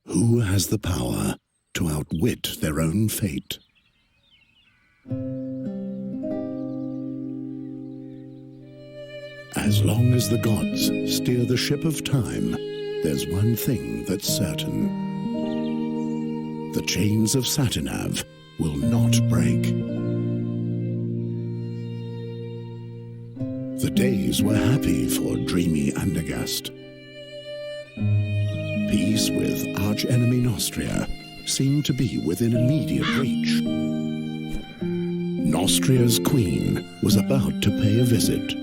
Who has the power to outwit their own fate? As long as the gods steer the ship of time, there's one thing that's certain. The chains of Satinav will not break. The days were happy for dreamy Andergast. Peace with arch-enemy Nostria seemed to be within immediate reach. Nostria's queen was about to pay a visit.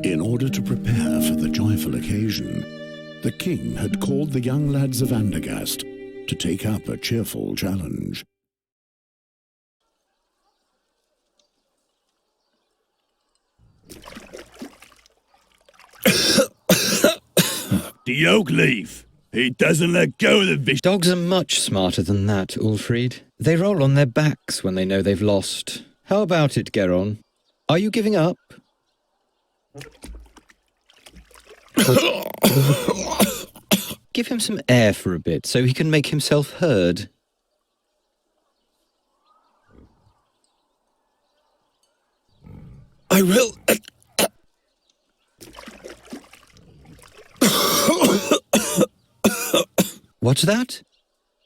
In order to prepare for the joyful occasion, the king had called the young lads of Andergast to take up a cheerful challenge. The oak leaf. He doesn't let go of the fish. Dogs are much smarter than that, Ulfried. They roll on their backs when they know they've lost. How about it, Geron? Are you giving up? Give him some air for a bit so he can make himself heard. I will. What's that?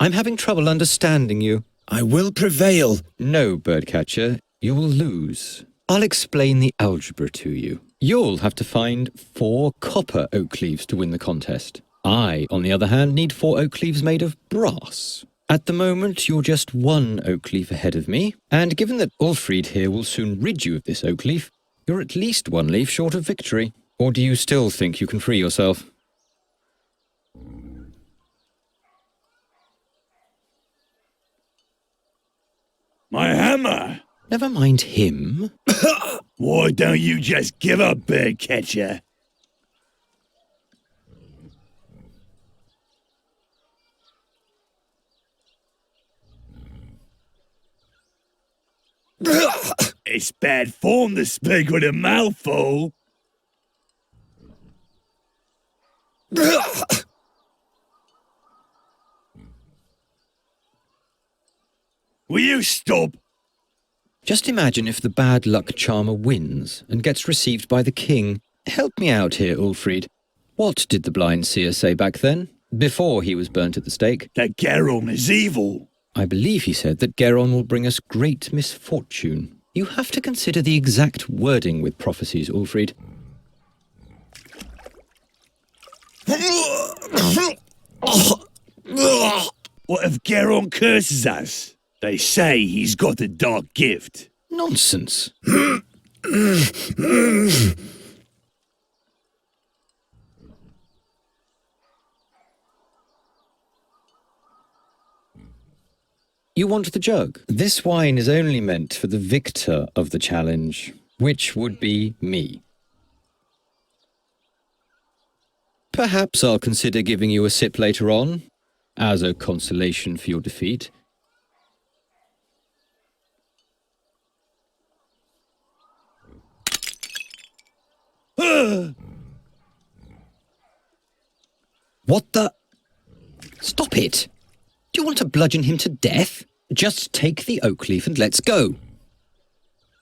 I'm having trouble understanding you. I will prevail. No, Birdcatcher, you'll lose. I'll explain the algebra to you. You'll have to find 4 copper oak leaves to win the contest. I, on the other hand, need 4 oak leaves made of brass. At the moment, you're just 1 oak leaf ahead of me, and given that Ulfried here will soon rid you of this oak leaf, you're at least 1 leaf short of victory. Or do you still think you can free yourself? My hammer! Never mind him. Why don't you just give up, Birdcatcher? It's bad form to speak with a mouthful. Will you stop? Just imagine if the bad luck charmer wins and gets received by the king. Help me out here, Ulfried. What did the blind seer say back then, before he was burnt at the stake? That Geron is evil. I believe he said that Geron will bring us great misfortune. You have to consider the exact wording with prophecies, Ulfried. What if Geron curses us? They say he's got a dark gift. Nonsense. You want the jug? This wine is only meant for the victor of the challenge, which would be me. Perhaps I'll consider giving you a sip later on, as a consolation for your defeat. What the? Stop it! Do you want to bludgeon him to death? Just take the oak leaf and let's go.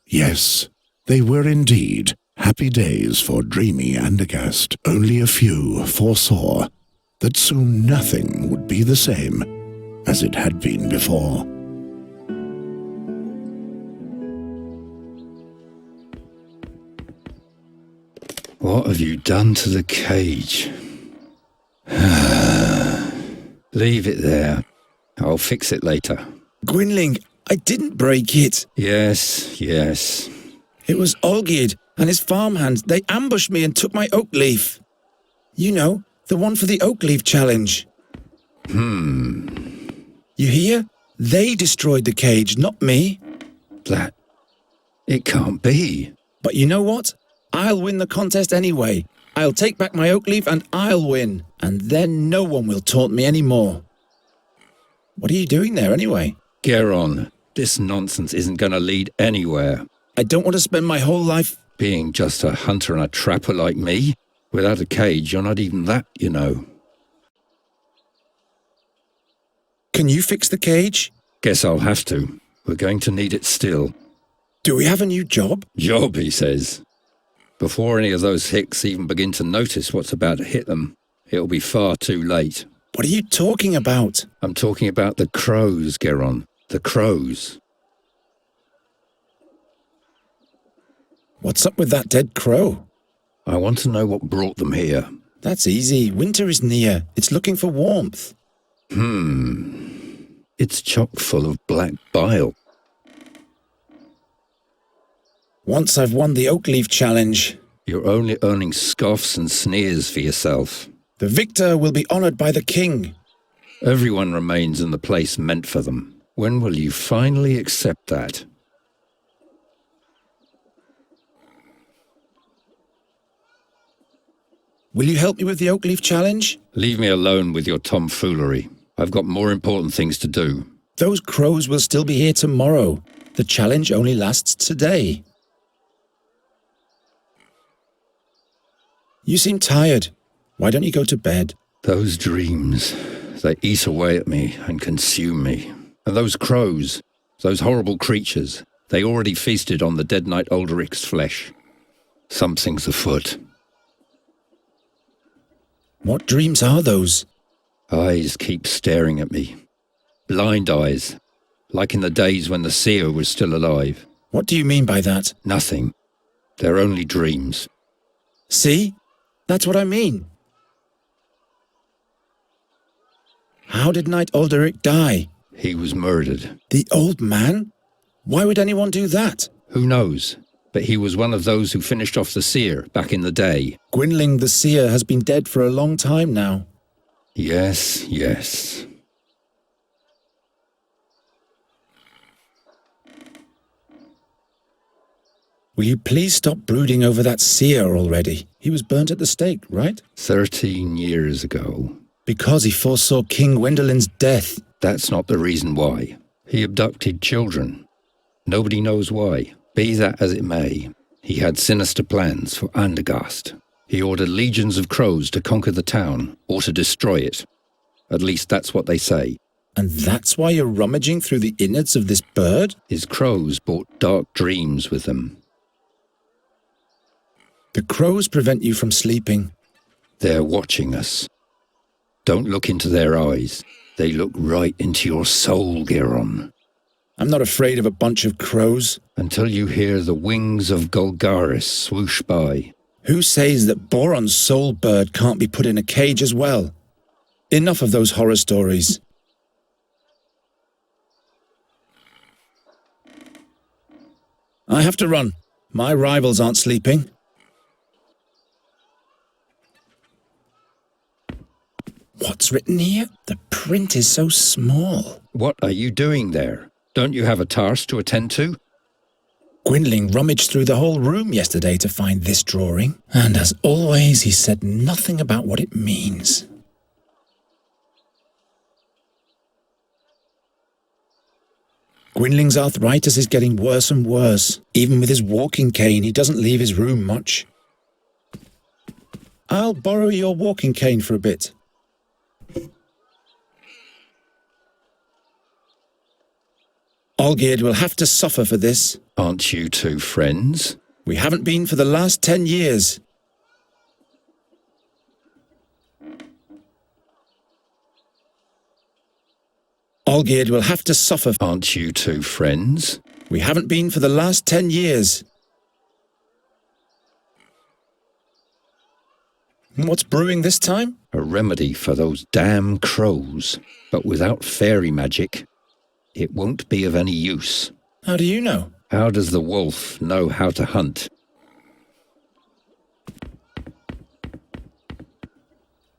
Yes, they were indeed happy days for dreamy Andergast. Only a few foresaw that soon nothing would be the same as it had been before. What have you done to the cage? Leave it there. I'll fix it later. Gwynling, I didn't break it. Yes. It was Olgierd and his farmhands. They ambushed me and took my oak leaf. You know, the one for the oak leaf challenge. You hear? They destroyed the cage, not me. That... it can't be. But you know what? I'll win the contest anyway. I'll take back my oak leaf and I'll win. And then no one will taunt me anymore. What are you doing there anyway? Geron, this nonsense isn't going to lead anywhere. I don't want to spend my whole life... Being just a hunter and a trapper like me? Without a cage, you're not even that, you know. Can you fix the cage? Guess I'll have to. We're going to need it still. Do we have a new job? Job, he says. Before any of those hicks even begin to notice what's about to hit them, it'll be far too late. What are you talking about? I'm talking about the crows, Geron. The crows. What's up with that dead crow? I want to know what brought them here. That's easy. Winter is near. It's looking for warmth. It's chock full of black bile. Once I've won the Oakleaf Challenge, You're only earning scoffs and sneers for yourself. the victor will be honored by the king. Everyone remains in the place meant for them. When will you finally accept that? Will you help me with the Oakleaf Challenge? Leave me alone with your tomfoolery. I've got more important things to do. Those crows will still be here tomorrow. The challenge only lasts today. You seem tired. Why don't you go to bed? Those dreams, they eat away at me and consume me. And those crows, those horrible creatures, they already feasted on the dead knight Ulrich's flesh. Something's afoot. What dreams are those? Eyes keep staring at me. Blind eyes, like in the days when the seer was still alive. What do you mean by that? Nothing. They're only dreams. See? That's what I mean. How did Knight Ulrich die? He was murdered. The old man? Why would anyone do that? Who knows? But he was one of those who finished off the seer back in the day. Gwynling the seer has been dead for a long time now. Yes, yes. Will you please stop brooding over that seer already? He was burnt at the stake, right? 13 years ago. Because he foresaw King Wendolin's death. That's not the reason why. He abducted children. Nobody knows why. Be that as it may, he had sinister plans for Andergast. He ordered legions of crows to conquer the town, or to destroy it. At least that's what they say. And that's why you're rummaging through the innards of this bird? His crows brought dark dreams with them. The crows prevent you from sleeping. They're watching us. Don't look into their eyes. They look right into your soul, Geron. I'm not afraid of a bunch of crows. Until you hear the wings of Golgaris swoosh by. Who says that Boron's soul bird can't be put in a cage as well? Enough of those horror stories. I have to run. My rivals aren't sleeping. What's written here? The print is so small. What are you doing there? Don't you have a task to attend to? Gwynling rummaged through the whole room yesterday to find this drawing, and as always, he said nothing about what it means. Gwynling's arthritis is getting worse and worse. Even with his walking cane, he doesn't leave his room much. I'll borrow your walking cane for a bit. Olgierd will have to suffer for this. Aren't you two friends? We haven't been for the last 10 years. Olgierd will have to suffer. Aren't you two friends? We haven't been for the last 10 years. What's brewing this time? A remedy for those damn crows. But without fairy magic, it won't be of any use. How do you know? How does the wolf know how to hunt?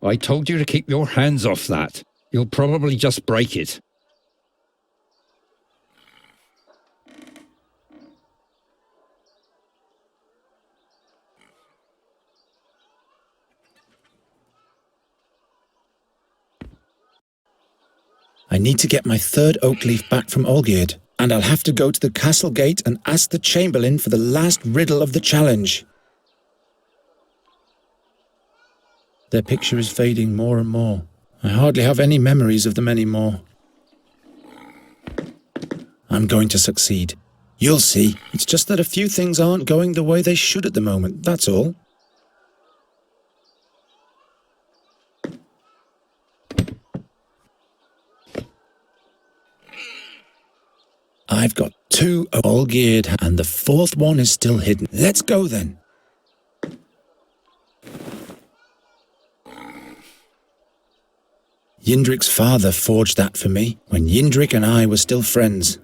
I told you to keep your hands off that. You'll probably just break it. I need to get my third oak leaf back from Olgierd, and I'll have to go to the castle gate and ask the chamberlain for the last riddle of the challenge. Their picture is fading more and more. I hardly have any memories of them anymore. I'm going to succeed. You'll see. It's just that a few things aren't going the way they should at the moment, that's all. I've got 2 all geared, and the 4th one is still hidden. Let's go then. Yindrik's father forged that for me when Yindrik and I were still friends.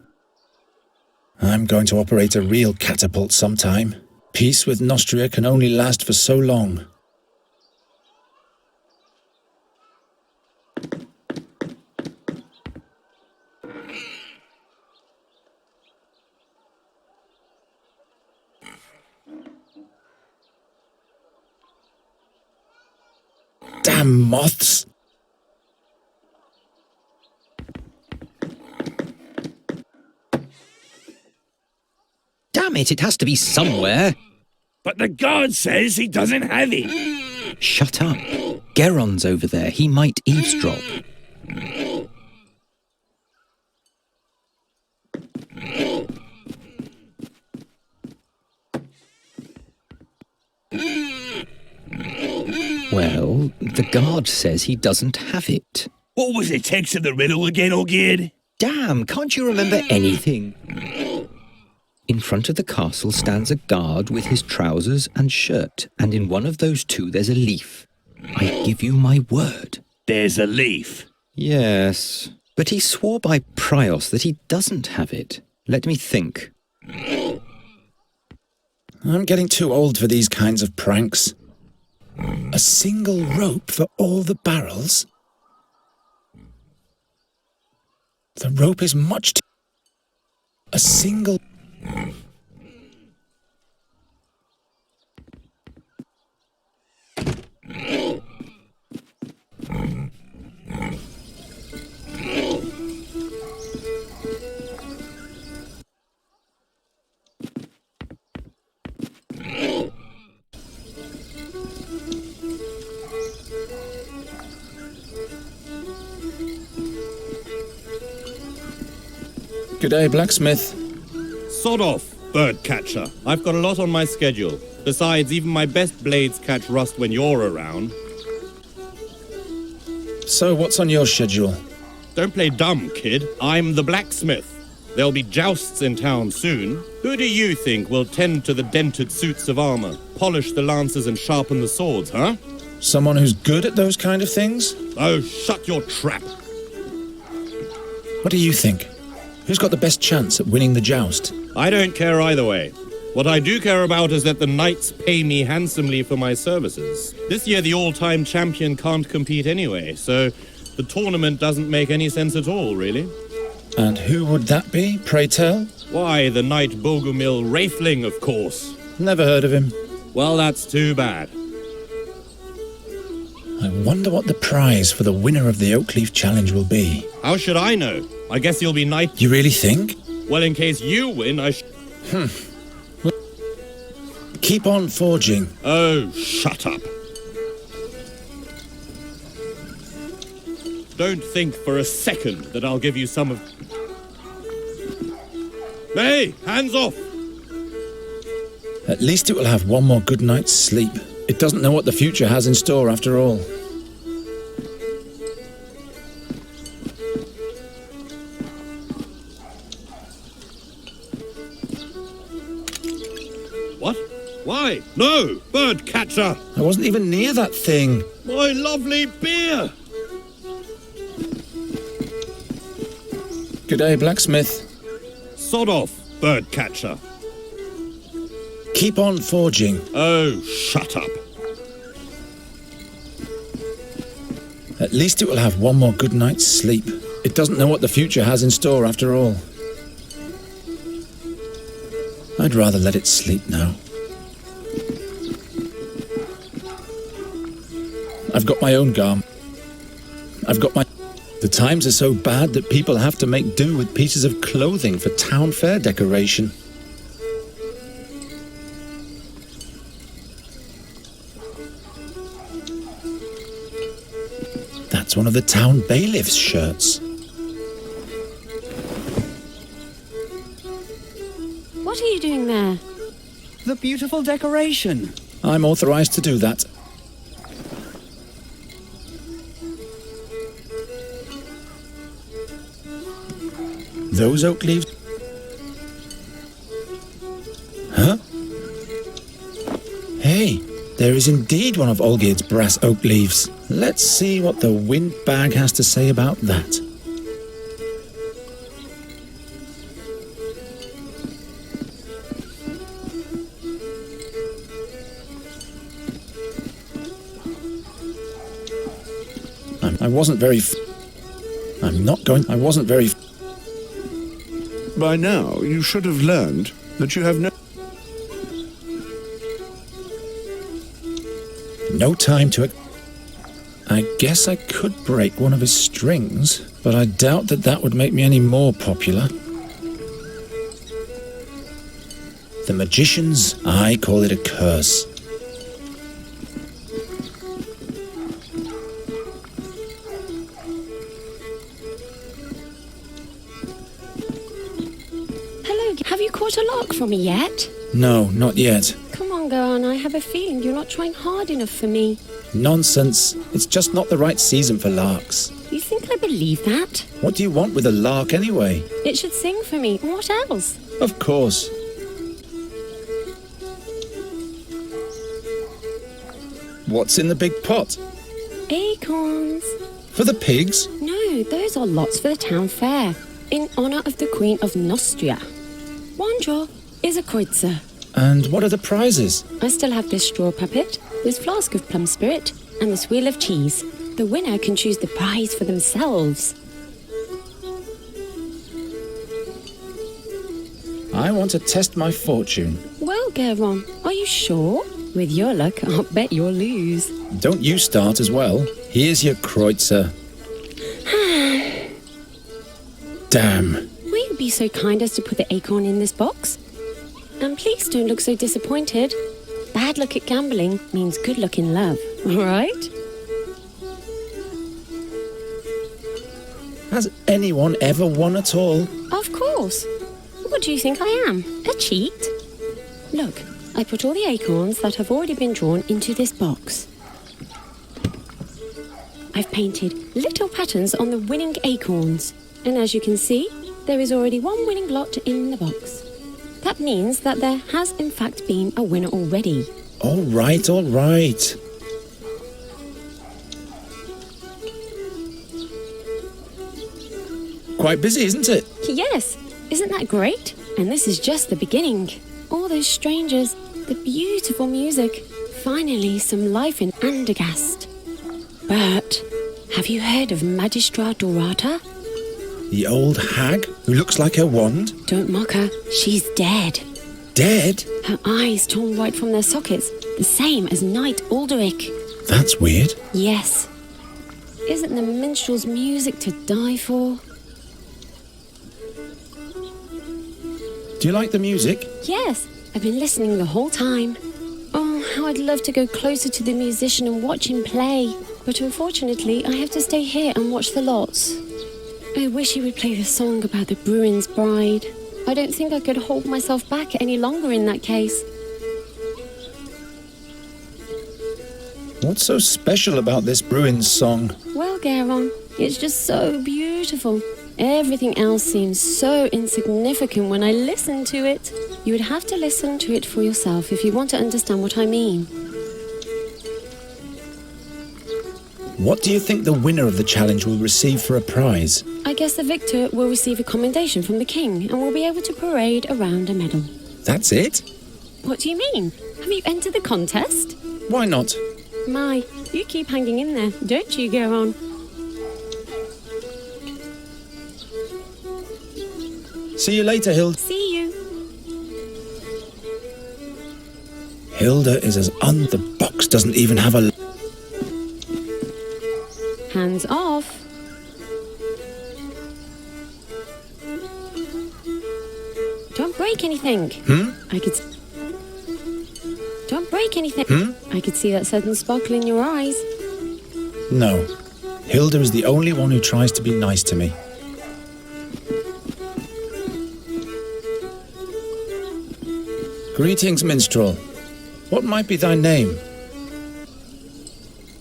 I'm going to operate a real catapult sometime. Peace with Nostria can only last for so long. Damn moths! Damn it, it has to be somewhere. But the guard says he doesn't have it. Shut up. Geron's over there. He might eavesdrop. Well, the guard says he doesn't have it. What was the text of the riddle again, O'Geard? Damn, can't you remember anything? In front of the castle stands a guard with his trousers and shirt, and in one of those 2 there's a leaf. I give you my word. There's a leaf. Yes, but he swore by Prios that he doesn't have it. Let me think. I'm getting too old for these kinds of pranks. A single rope for all the barrels? The rope is much too... A single... G'day, blacksmith. Sod off, bird catcher. I've got a lot on my schedule. Besides, even my best blades catch rust when you're around. So, what's on your schedule? Don't play dumb, kid. I'm the blacksmith. There'll be jousts in town soon. Who do you think will tend to the dented suits of armor, polish the lances and sharpen the swords, huh? Someone who's good at those kind of things? Oh, shut your trap. What do you think? Who's got the best chance at winning the joust? I don't care either way. What I do care about is that the knights pay me handsomely for my services. This year the all-time champion can't compete anyway, so the tournament doesn't make any sense at all, really. And who would that be, pray tell? Why, the knight Bogumil Wraithling, of course. Never heard of him. Well, that's too bad. I wonder what the prize for the winner of the Oakleaf Challenge will be. How should I know? I guess you'll be knight... You really think? Well, in case you win, Keep on forging. Oh, shut up. Don't think for a second that I'll give you some of... Hey, hands off! At least it will have one more good night's sleep. It doesn't know what the future has in store after all. What? Why? No, bird catcher! I wasn't even near that thing. My lovely beer! G'day, blacksmith. Sod off, bird catcher. Keep on forging. Oh, shut up. At least it will have one more good night's sleep. It doesn't know what the future has in store after all. I'd rather let it sleep now. I've got my own garm. I've got my... The times are so bad that people have to make do with pieces of clothing for town fair decoration. That's one of the town bailiff's shirts. What are you doing there? The beautiful decoration. I'm authorized to do that. Those oak leaves? Huh? Hey, there is indeed one of Olgierd's brass oak leaves. Let's see what the windbag has to say about that. I wasn't very... By now, you should have learned that you have No time to... I guess I could break one of his strings, but I doubt that that would make me any more popular. The magician's eye call it a curse. Hello, have you caught a lark for me yet? No, not yet. Come on, Goran, I have a feeling you're not trying hard enough for me. Nonsense. It's just not the right season for larks. You think I believe that? What do you want with a lark anyway? It should sing for me. What else? Of course. What's in the big pot? Acorns. For the pigs? No, those are lots for the town fair, in honor of the Queen of Nostria. One jar is a kreutzer. And what are the prizes? I still have this straw puppet, this flask of plum spirit, and this wheel of cheese. The winner can choose the prize for themselves. I want to test my fortune. Well, Geron, are you sure? With your luck, I'll bet you'll lose. Don't you start as well. Here's your kreutzer. Damn. Will you be so kind as to put the acorn in this box? And please don't look so disappointed. Bad luck at gambling means good luck in love, all right? Has anyone ever won at all? Of course. What do you think I am? A cheat? Look, I put all the acorns that have already been drawn into this box. I've painted little patterns on the winning acorns. And as you can see, there is already one winning lot in the box. That means that there has in fact been a winner already. All right, all right. Quite busy, isn't it? Yes, isn't that great? And this is just the beginning. All those strangers, the beautiful music, finally some life in Andergast. But have you heard of Magistra Dorata? The old hag who looks like her wand? Don't mock her, she's dead. Dead? Her eyes torn right from their sockets, the same as Knight Alderic. That's weird. Yes. Isn't the minstrel's music to die for? Do you like the music? Yes, I've been listening the whole time. Oh, how I'd love to go closer to the musician and watch him play. But unfortunately, I have to stay here and watch the lots. I wish he would play the song about the Bruin's bride. I don't think I could hold myself back any longer in that case. What's so special about this Bruin's song? Well, Geron, it's just so beautiful. Everything else seems so insignificant when I listen to it. You would have to listen to it for yourself if you want to understand what I mean. What do you think the winner of the challenge will receive for a prize? I guess the victor will receive a commendation from the king and will be able to parade around a medal. That's it? What do you mean? Have you entered the contest? Why not? My, you keep hanging in there, don't you, Geron? See you later, Hilda. See you. Hilda is as the box doesn't even have a... Hands off. Don't break anything. I could... Don't break anything. I could see that sudden sparkle in your eyes. No. Hilda is the only one who tries to be nice to me. Greetings, minstrel. What might be thy name?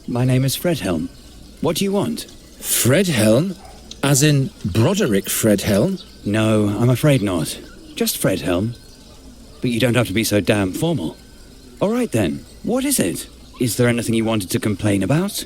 My name is Fredhelm. What do you want? Fredhelm? As in Broderick Fredhelm? No, I'm afraid not. Just Fredhelm. But you don't have to be so damn formal. All right then, what is it? Is there anything you wanted to complain about?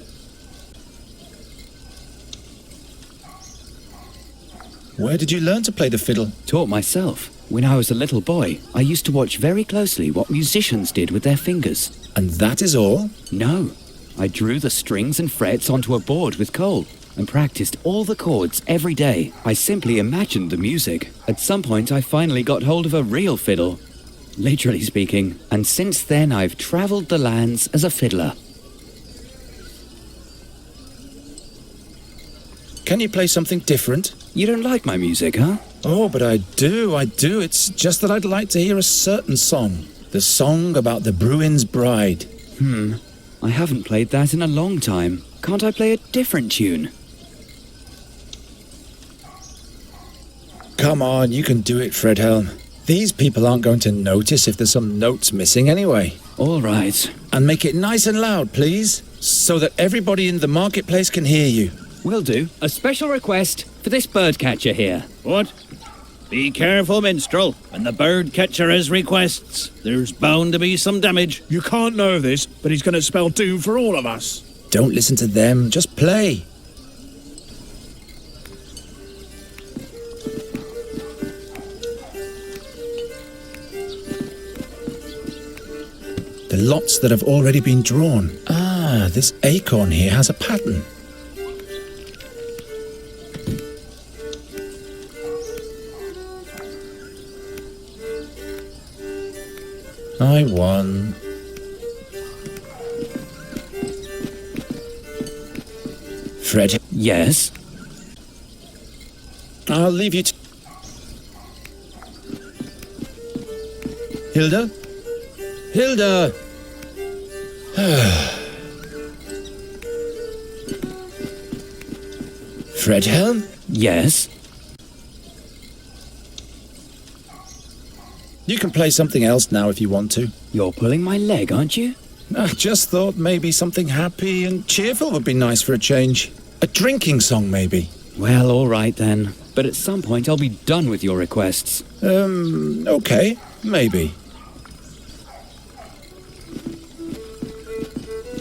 Where did you learn to play the fiddle? Taught myself. When I was a little boy, I used to watch very closely what musicians did with their fingers. And that is all? No. I drew the strings and frets onto a board with coal and practiced all the chords every day. I simply imagined the music. At some point, I finally got hold of a real fiddle, literally speaking, and since then I've travelled the lands as a fiddler. Can you play something different? You don't like my music, huh? Oh, but I do. It's just that I'd like to hear a certain song. The song about the Bruin's bride. I haven't played that in a long time. Can't I play a different tune? Come on, you can do it, Fredhelm. These people aren't going to notice if there's some notes missing anyway. All right. And make it nice and loud, please, so that everybody in the marketplace can hear you. Will do. A special request for this bird catcher here. What? Be careful, minstrel. When the bird catcher has requests, there's bound to be some damage. You can't know this, but he's going to spell doom for all of us. Don't listen to them, just play. The lots that have already been drawn. Ah, this acorn here has a pattern. I won. Fred. Yes? I'll leave you to... Hilda? Hilda! Fredhelm? Yes? You can play something else now if you want to. You're pulling my leg, aren't you? I just thought maybe something happy and cheerful would be nice for a change. A drinking song, maybe. Well, all right then. But at some point I'll be done with your requests. Okay, maybe.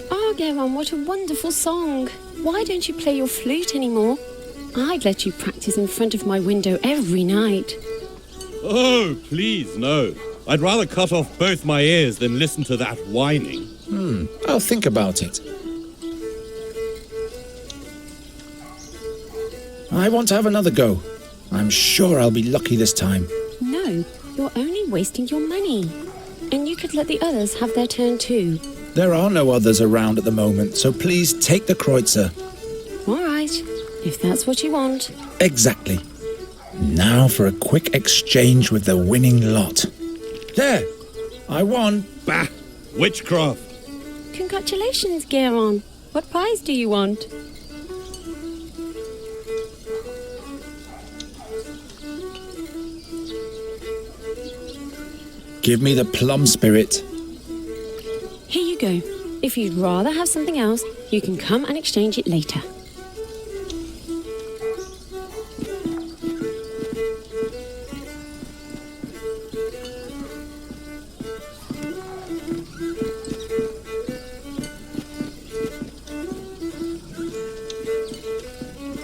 Oh, Geron, what a wonderful song. Why don't you play your flute anymore? I'd let you practice in front of my window every night. Oh, please, no. I'd rather cut off both my ears than listen to that whining. I'll think about it. I want to have another go. I'm sure I'll be lucky this time. No, you're only wasting your money. And you could let the others have their turn too. There are no others around at the moment, so please take the kreutzer. All right, if that's what you want. Exactly. Now for a quick exchange with the winning lot. There! I won. Bah! Witchcraft! Congratulations, Geron. What prize do you want? Give me the plum spirit. Here you go. If you'd rather have something else, you can come and exchange it later.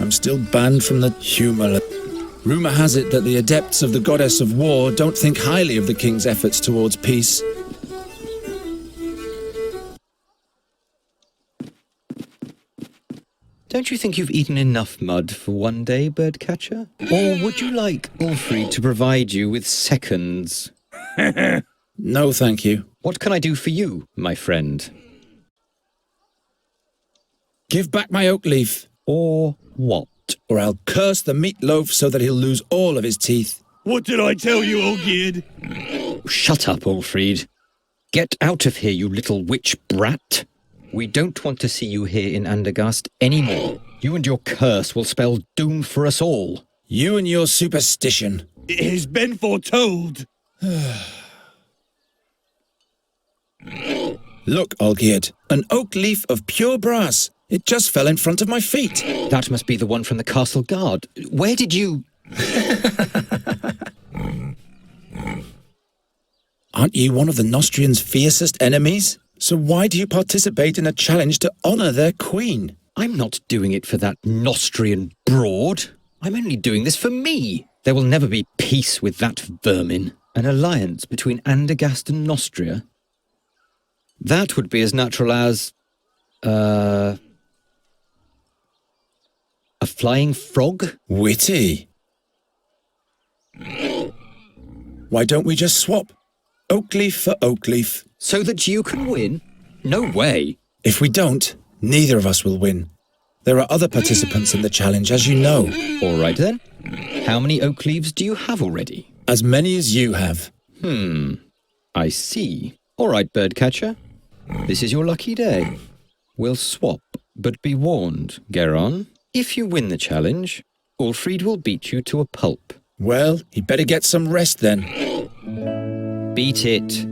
I'm still banned from the humor. Rumour has it that the adepts of the goddess of war don't think highly of the king's efforts towards peace. Don't you think you've eaten enough mud for one day, birdcatcher? Or would you like Ulfried to provide you with seconds? No, thank you. What can I do for you, my friend? Give back my oak leaf, Or what? or I'll curse the meatloaf so that he'll lose all of his teeth. What did I tell you, old kid? Shut up, Ulfried. Get out of here, you little witch brat. We don't want to see you here in Andergast anymore. You and your curse will spell doom for us all. You and your superstition. It has been foretold. Look, Olgierd, an oak leaf of pure brass. It just fell in front of my feet. That must be the one from the castle guard. Where did you... Aren't you one of the Nostrians' fiercest enemies? So why do you participate in a challenge to honour their queen? I'm not doing it for that Nostrian broad. I'm only doing this for me. There will never be peace with that vermin. An alliance between Andergast and Nostria? That would be as natural as... a flying frog? Witty. Why don't we just swap? Oak leaf for oak leaf. So that you can win? No way. If we don't, neither of us will win. There are other participants in the challenge, as you know. All right then. How many oak leaves do you have already? As many as you have. I see. All right, birdcatcher. This is your lucky day. We'll swap, but be warned, Geron. If you win the challenge, Ulfried will beat you to a pulp. Well, he better get some rest then. Beat it.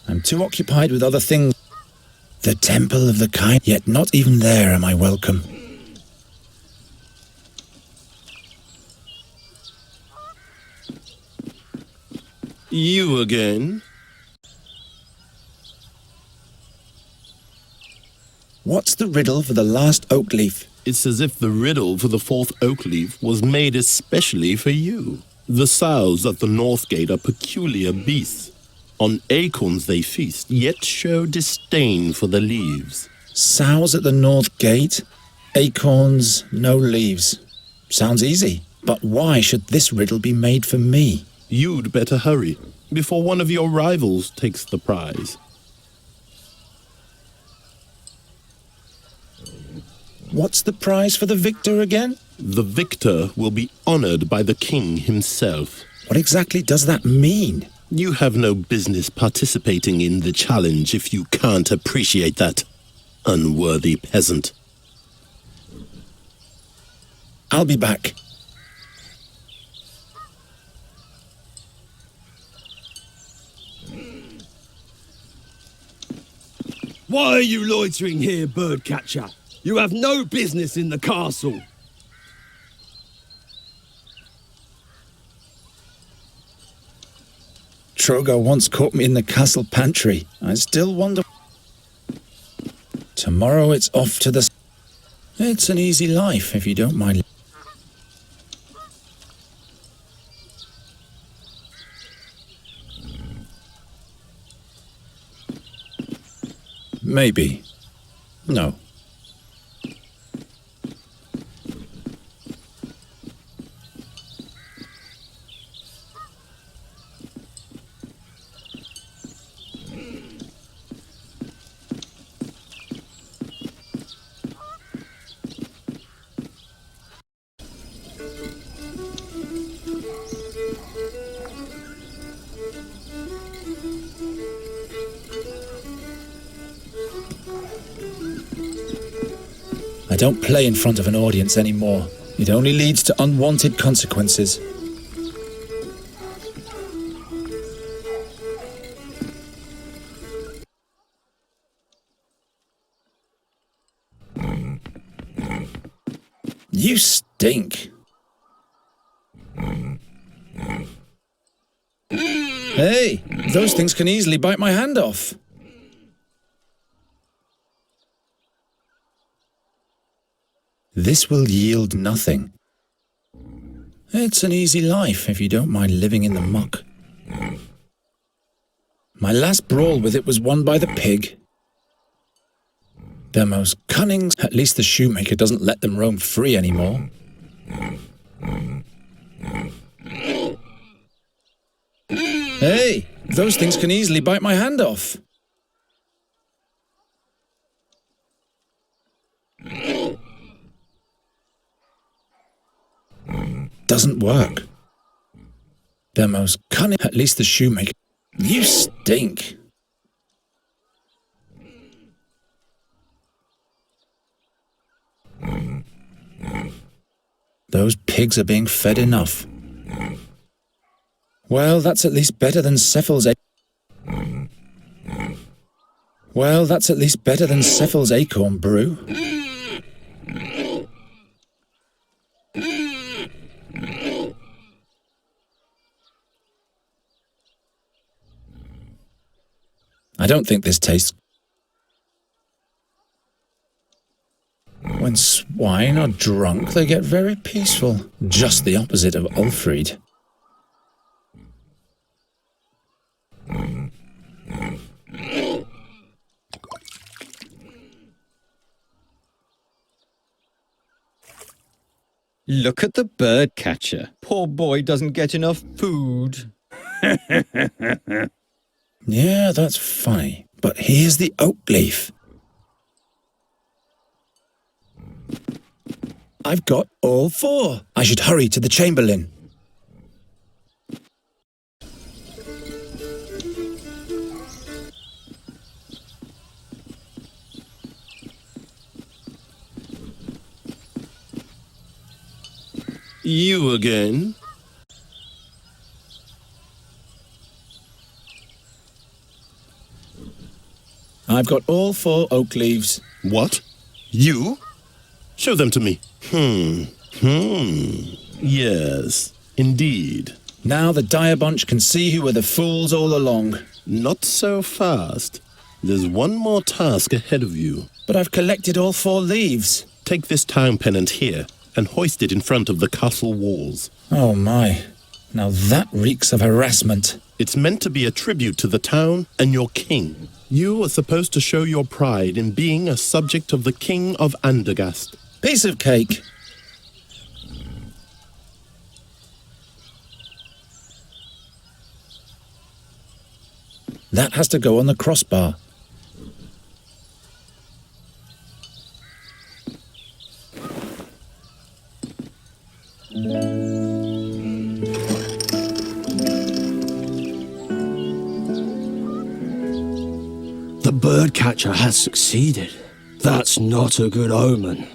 I'm too occupied with other things. The Temple of the Kind, yet not even there am I welcome. You again? What's the riddle for the last oak leaf? It's as if the riddle for the fourth oak leaf was made especially for you. The sows at the north gate are peculiar beasts. On acorns they feast, yet show disdain for the leaves. Sows at the north gate, acorns, no leaves. Sounds easy, but why should this riddle be made for me? You'd better hurry, before one of your rivals takes the prize. What's the prize for the victor again? The victor will be honored by the king himself. What exactly does that mean? You have no business participating in the challenge if you can't appreciate that, unworthy peasant. I'll be back. Why are you loitering here, birdcatcher? You have no business in the castle. Trogo once caught me in the castle pantry. I still wonder... Tomorrow it's off to the... It's an easy life, if you don't mind. Maybe. No. I don't play in front of an audience anymore. It only leads to unwanted consequences. You stink. Hey, those things can easily bite my hand off. This will yield nothing. It's an easy life if you don't mind living in the muck. My last brawl with it was won by the pig. They're most cunning. At least the shoemaker doesn't let them roam free anymore. Hey, those things can easily bite my hand off. doesn't work. The most cunning, at least the shoemaker. You stink. Those pigs are being fed enough. Well, that's at least better than Cephal's acorn brew. I don't think this tastes... When swine are drunk, they get very peaceful. Just the opposite of Ulfried. Look at the bird catcher. Poor boy doesn't get enough food. Yeah, that's funny. But here's the oak leaf. I've got all 4. I should hurry to the Chamberlain. You again? I've got all 4 oak leaves. What? You? Show them to me. Yes, indeed. Now the dire bunch can see who were the fools all along. Not so fast. There's one more task ahead of you. But I've collected all 4 leaves. Take this town pennant here and hoist it in front of the castle walls. Oh my. Now that reeks of harassment. It's meant to be a tribute to the town and your king. You are supposed to show your pride in being a subject of the King of Andergast. Piece of cake. That has to go on the crossbar. The bird catcher has succeeded. That's not a good omen.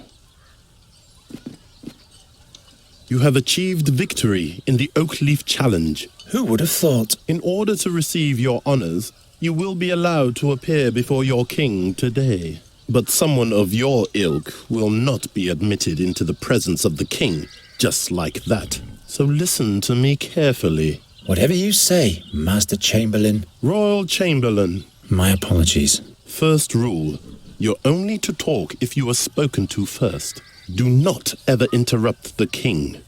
You have achieved victory in the Oakleaf Challenge. Who would have thought? In order to receive your honors, you will be allowed to appear before your king today. But someone of your ilk will not be admitted into the presence of the king, just like that. So listen to me carefully. Whatever you say, Master Chamberlain. Royal Chamberlain. My apologies. First rule, you're only to talk if you are spoken to first. Do not ever interrupt the king.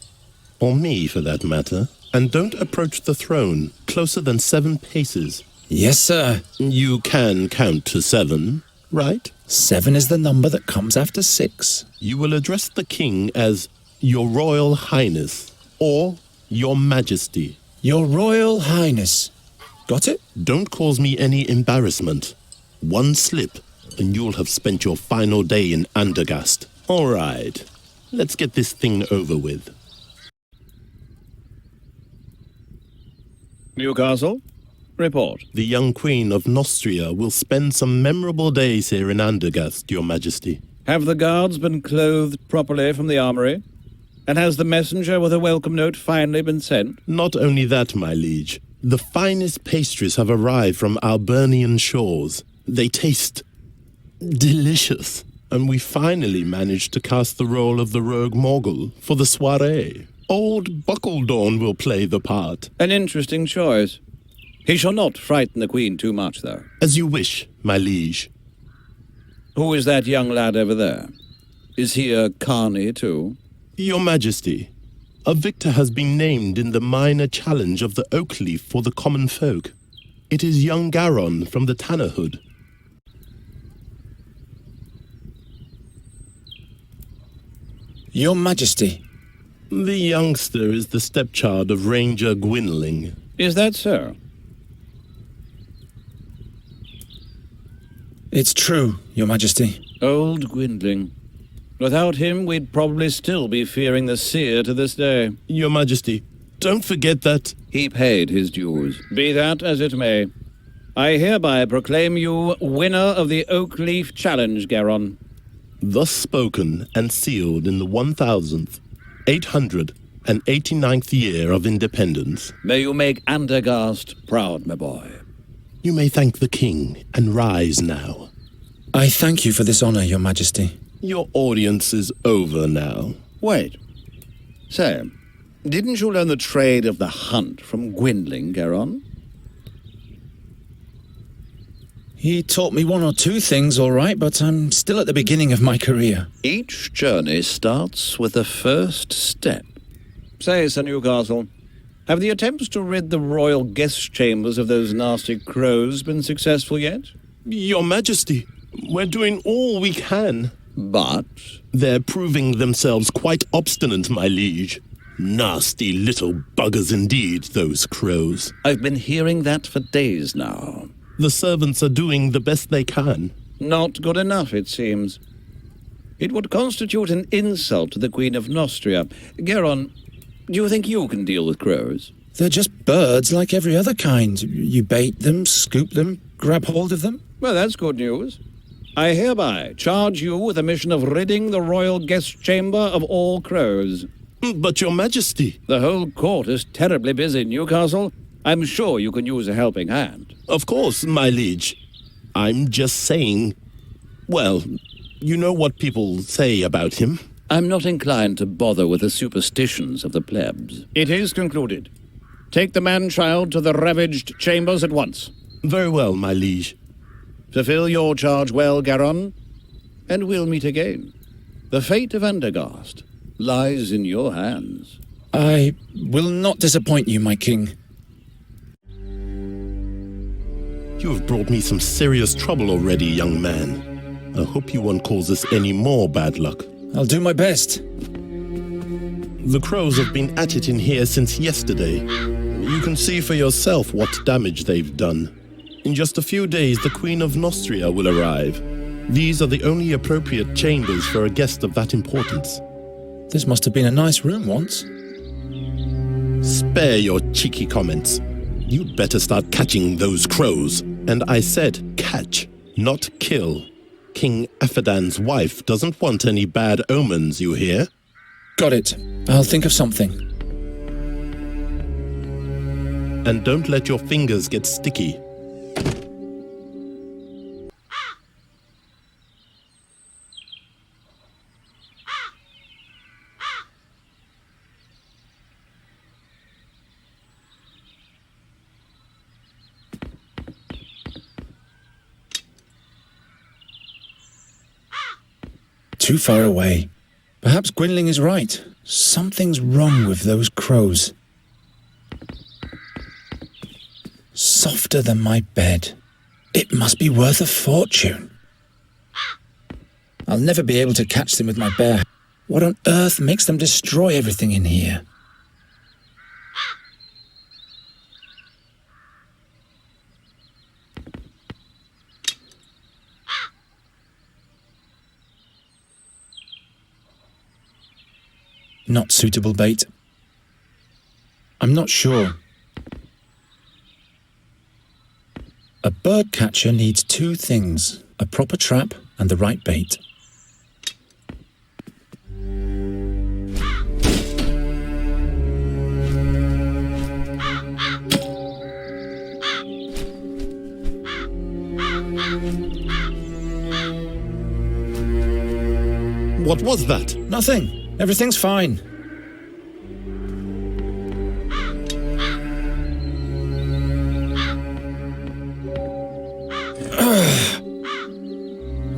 Or me, for that matter. And don't approach the throne closer than 7 paces. Yes, sir. You can count to 7, right? 7 is the number that comes after 6. You will address the king as Your Royal Highness or Your Majesty. Your Royal Highness. Got it? Don't cause me any embarrassment. One slip, and you'll have spent your final day in Andergast. All right, let's get this thing over with. Newcastle, report. The young Queen of Nostria will spend some memorable days here in Andergast, Your Majesty. Have the guards been clothed properly from the armory? And has the messenger with a welcome note finally been sent? Not only that, my liege. The finest pastries have arrived from Albernian shores. They taste delicious. And we finally managed to cast the role of the rogue Morgul for the soirée. Old Buckledorn will play the part. An interesting choice. He shall not frighten the Queen too much, though. As you wish, my liege. Who is that young lad over there? Is he a carny, too? Your Majesty, a victor has been named in the minor challenge of the Oakleaf for the common folk. It is young Garon from the Tannerhood. Your Majesty. The youngster is the stepchild of Ranger Gwynling. Is that so? It's true, Your Majesty. Old Gwynling. Without him, we'd probably still be fearing the seer to this day. Your Majesty, don't forget that... He paid his dues. Be that as it may, I hereby proclaim you winner of the Oak Leaf Challenge, Garon. Thus spoken and sealed in the 1,889th year of independence. May you make Andergast proud, my boy. You may thank the king and rise now. I thank you for this honor, Your Majesty. Your audience is over now. Wait. Say, didn't you learn the trade of the hunt from Gwendling, Garon? He taught me one or two things, all right, but I'm still at the beginning of my career. Each journey starts with the first step. Say, Sir Newcastle, have the attempts to rid the royal guest chambers of those nasty crows been successful yet? Your Majesty, we're doing all we can. But? They're proving themselves quite obstinate, my liege. Nasty little buggers indeed, those crows. I've been hearing that for days now. The servants are doing the best they can. Not good enough, it seems. It would constitute an insult to the Queen of Nostria. Garon, do you think you can deal with crows? They're just birds like every other kind. You bait them, scoop them, grab hold of them. Well, that's good news. I hereby charge you with the mission of ridding the royal guest chamber of all crows. But Your Majesty... The whole court is terribly busy, Newcastle. I'm sure you can use a helping hand. Of course, my liege. I'm just saying... Well, you know what people say about him. I'm not inclined to bother with the superstitions of the plebs. It is concluded. Take the man-child to the ravaged chambers at once. Very well, my liege. Fulfill your charge well, Garon, and we'll meet again. The fate of Andergast lies in your hands. I will not disappoint you, my king. You have brought me some serious trouble already, young man. I hope you won't cause us any more bad luck. I'll do my best. The crows have been at it in here since yesterday. You can see for yourself what damage they've done. In just a few days, the Queen of Nostria will arrive. These are the only appropriate chambers for a guest of that importance. This must have been a nice room once. Spare your cheeky comments. You'd better start catching those crows. And I said catch, not kill. King Aphedan's wife doesn't want any bad omens, you hear? Got it. I'll think of something. And don't let your fingers get sticky. Too far away. Perhaps Gwynling is right. Something's wrong with those crows. Softer than my bed. It must be worth a fortune. I'll never be able to catch them with my bare hands. What on earth makes them destroy everything in here? Not suitable bait. I'm not sure. A bird catcher needs two things, a proper trap and the right bait. What was that? Nothing. Everything's fine.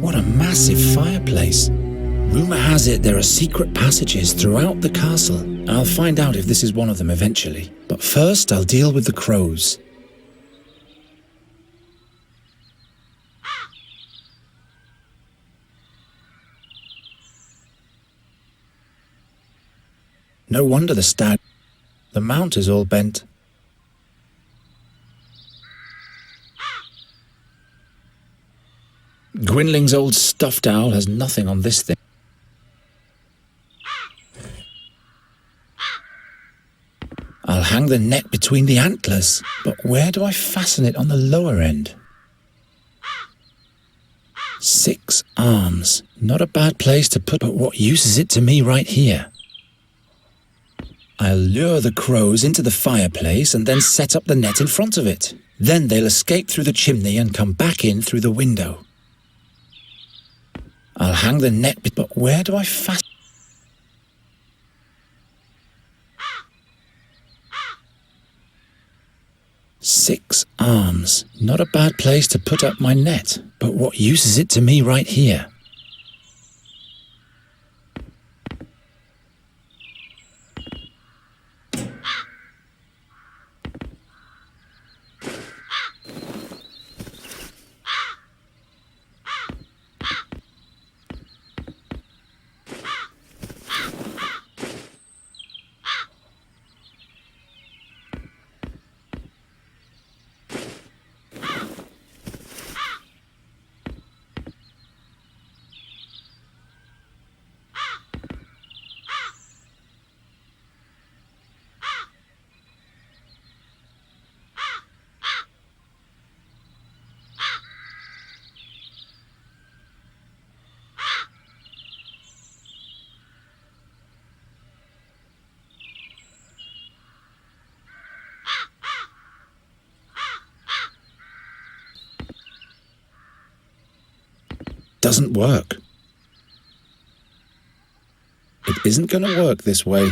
What a massive fireplace. Rumor has it there are secret passages throughout the castle. I'll find out if this is one of them eventually. But first, I'll deal with the crows. No wonder the stag. The mount is all bent. Gwynling's old stuffed owl has nothing on this thing. the net between the antlers. But where do I fasten it on the lower end? 6 arms. Not a bad place to put, but what use is it to me right here? I'll lure the crows into the fireplace and then set up the net in front of it. Then they'll escape through the chimney and come back in through the window. I'll hang the net, but where do I fasten? Six arms. Not a bad place to put up my net, but what use is it to me right here? Doesn't work. It isn't going to work this way.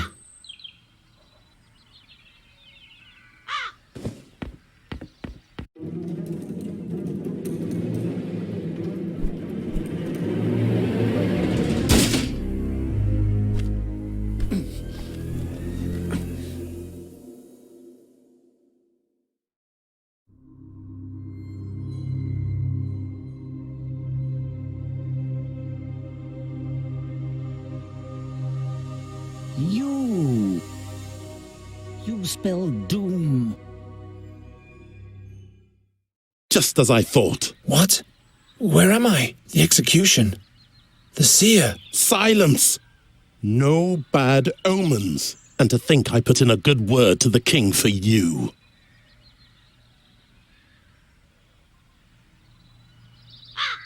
You spell doom. Just as I thought. What? Where am I? The execution. The seer. Silence! No bad omens. And to think I put in a good word to the king for you.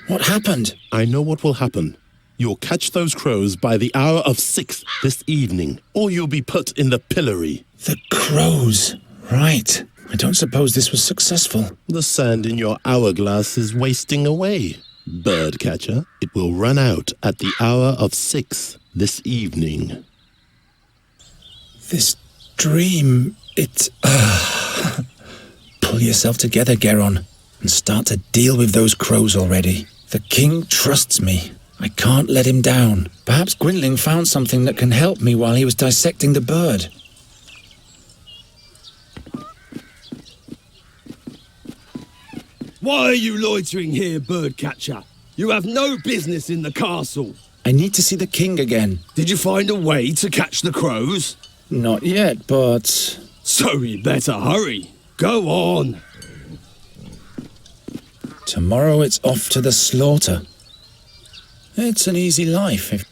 What happened? I know what will happen. You'll catch those crows by the hour of 6 this evening, or you'll be put in the pillory. The crows. Right. I don't suppose this was successful. The sand in your hourglass is wasting away, birdcatcher. It will run out at the hour of 6 this evening. This dream, it... Pull yourself together, Geron, and start to deal with those crows already. The king trusts me. I can't let him down. Perhaps Gwynling found something that can help me while he was dissecting the bird. Why are you loitering here, birdcatcher? You have no business in the castle. I need to see the king again. Did you find a way to catch the crows? Not yet, but... So you better hurry. Go on. Tomorrow it's off to the slaughter. It's an easy life if...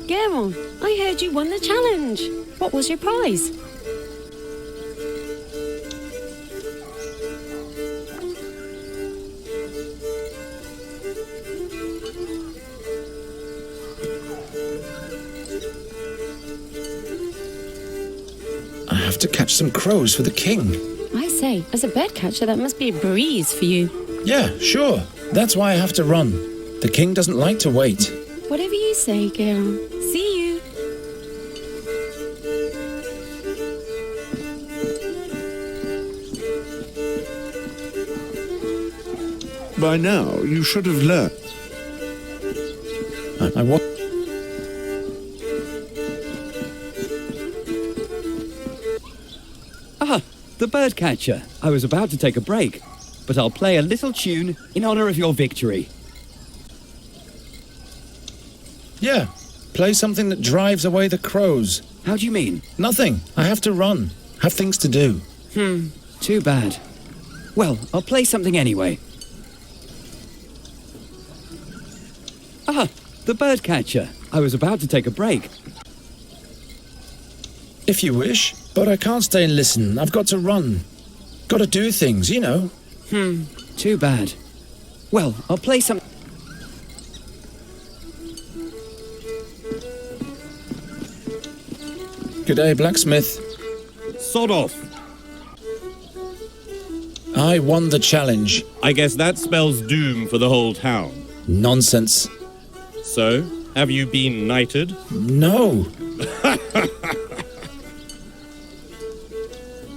Geron, I heard you won the challenge. What was your prize? I have to catch some crows for the king. I say, as a bird catcher, that must be a breeze for you. Yeah, sure. That's why I have to run. The king doesn't like to wait. Whatever you say, Geron. See you. By now, you should have learned. I want... Ah, the birdcatcher. I was about to take a break, but I'll play a little tune in honor of your victory. Yeah, play something that drives away the crows. How do you mean? Nothing. I have to run. Have things to do. Too bad. Well, I'll play something anyway. Ah, the bird catcher. I was about to take a break. If you wish, but I can't stay and listen. I've got to run. Got to do things, you know. Too bad. Well, I'll play some... Good day, blacksmith. Sod off. I won the challenge. I guess that spells doom for the whole town. Nonsense. So, have you been knighted? No.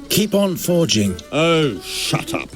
Keep on forging. Oh, shut up.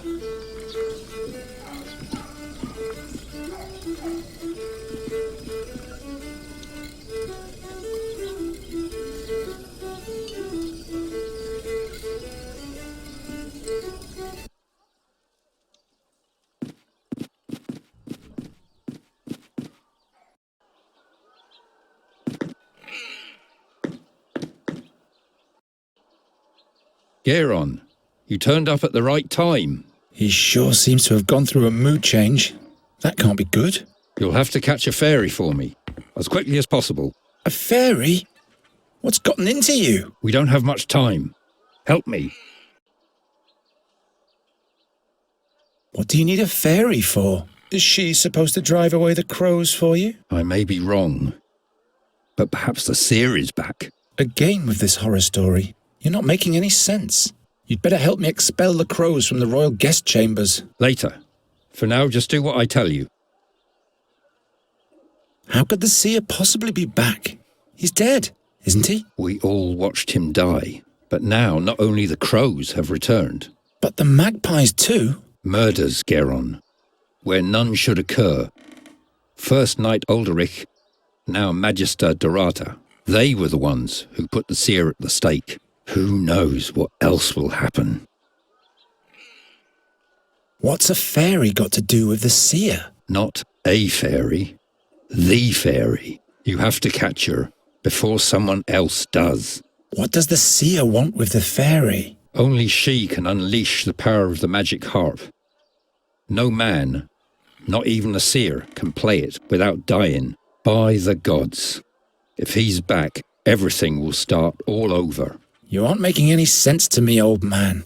Kiran, you turned up at the right time. He sure seems to have gone through a mood change. That can't be good. You'll have to catch a fairy for me, as quickly as possible. A fairy? What's gotten into you? We don't have much time. Help me. What do you need a fairy for? Is she supposed to drive away the crows for you? I may be wrong, but perhaps the seer is back. Again with this horror story. You're not making any sense. You'd better help me expel the crows from the royal guest chambers. Later. For now, just do what I tell you. How could the seer possibly be back? He's dead, isn't he? We all watched him die, but now not only the crows have returned. But the magpies too? Murders, Geron, where none should occur. First Knight Ulderich, now Magister Dorata. They were the ones who put the seer at the stake. Who knows what else will happen? What's a fairy got to do with the seer? Not a fairy, the fairy. You have to catch her before someone else does. What does the seer want with the fairy? Only she can unleash the power of the magic harp. No man, not even a seer, can play it without dying. By the gods. If he's back, everything will start all over. You aren't making any sense to me, old man.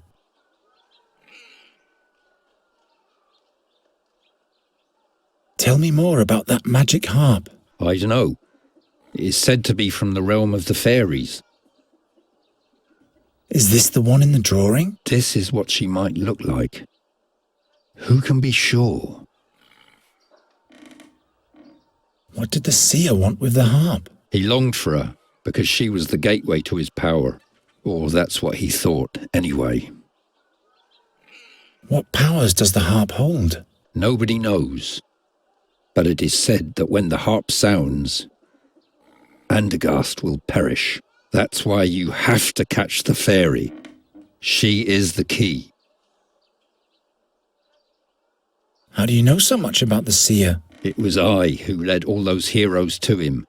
Tell me more about that magic harp. I don't know. It is said to be from the realm of the fairies. Is this the one in the drawing? This is what she might look like. Who can be sure? What did the seer want with the harp? He longed for her because she was the gateway to his power. Or that's what he thought, anyway. What powers does the harp hold? Nobody knows. But it is said that when the harp sounds, Andergast will perish. That's why you have to catch the fairy. She is the key. How do you know so much about the seer? It was I who led all those heroes to him,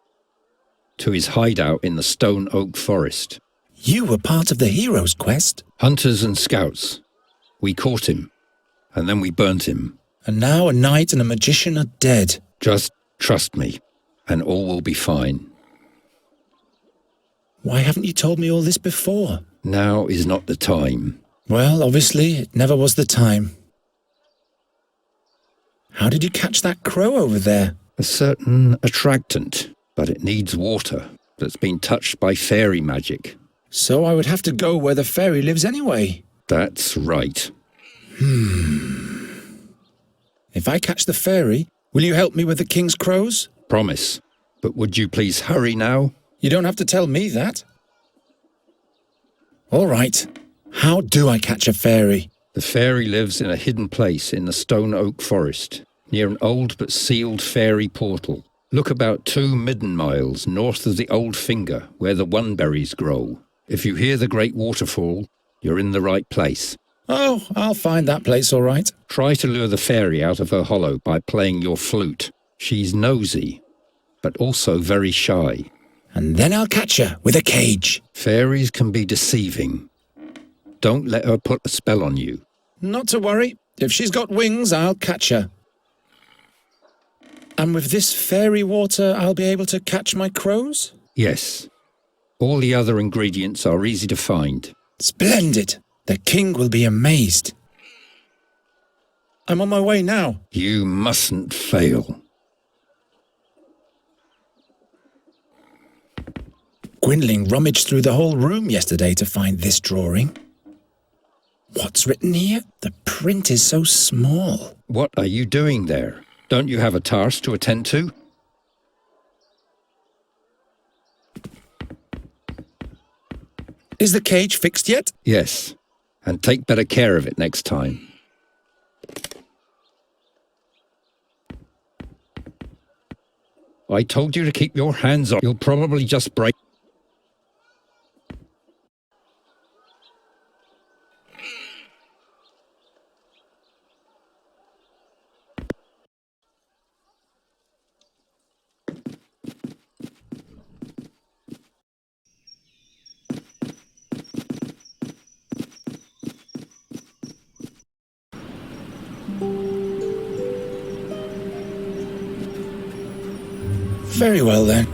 to his hideout in the Stone Oak Forest. You were part of the hero's quest? Hunters and scouts. We caught him, and then we burnt him. And now a knight and a magician are dead. Just trust me, and all will be fine. Why haven't you told me all this before? Now is not the time. Well, obviously, it never was the time. How did you catch that crow over there? A certain attractant, but it needs water that's been touched by fairy magic. So I would have to go where the fairy lives anyway. That's right. If I catch the fairy, will you help me with the king's crows? Promise. But would you please hurry now? You don't have to tell me that. All right. How do I catch a fairy? The fairy lives in a hidden place in the Stone Oak Forest, near an old but sealed fairy portal. Look about 2 midden miles north of the Old Finger, where the oneberries grow. If you hear the great waterfall, you're in the right place. Oh, I'll find that place all right. Try to lure the fairy out of her hollow by playing your flute. She's nosy, but also very shy. And then I'll catch her with a cage. Fairies can be deceiving. Don't let her put a spell on you. Not to worry. If she's got wings, I'll catch her. And with this fairy water, I'll be able to catch my crows? Yes. All the other ingredients are easy to find. Splendid! The king will be amazed. I'm on my way now. You mustn't fail. Gwynling rummaged through the whole room yesterday to find this drawing. What's written here? The print is so small. What are you doing there? Don't you have a task to attend to? Is the cage fixed yet? Yes. And take better care of it next time. I told you to keep your hands off. You'll probably just break. Very well then.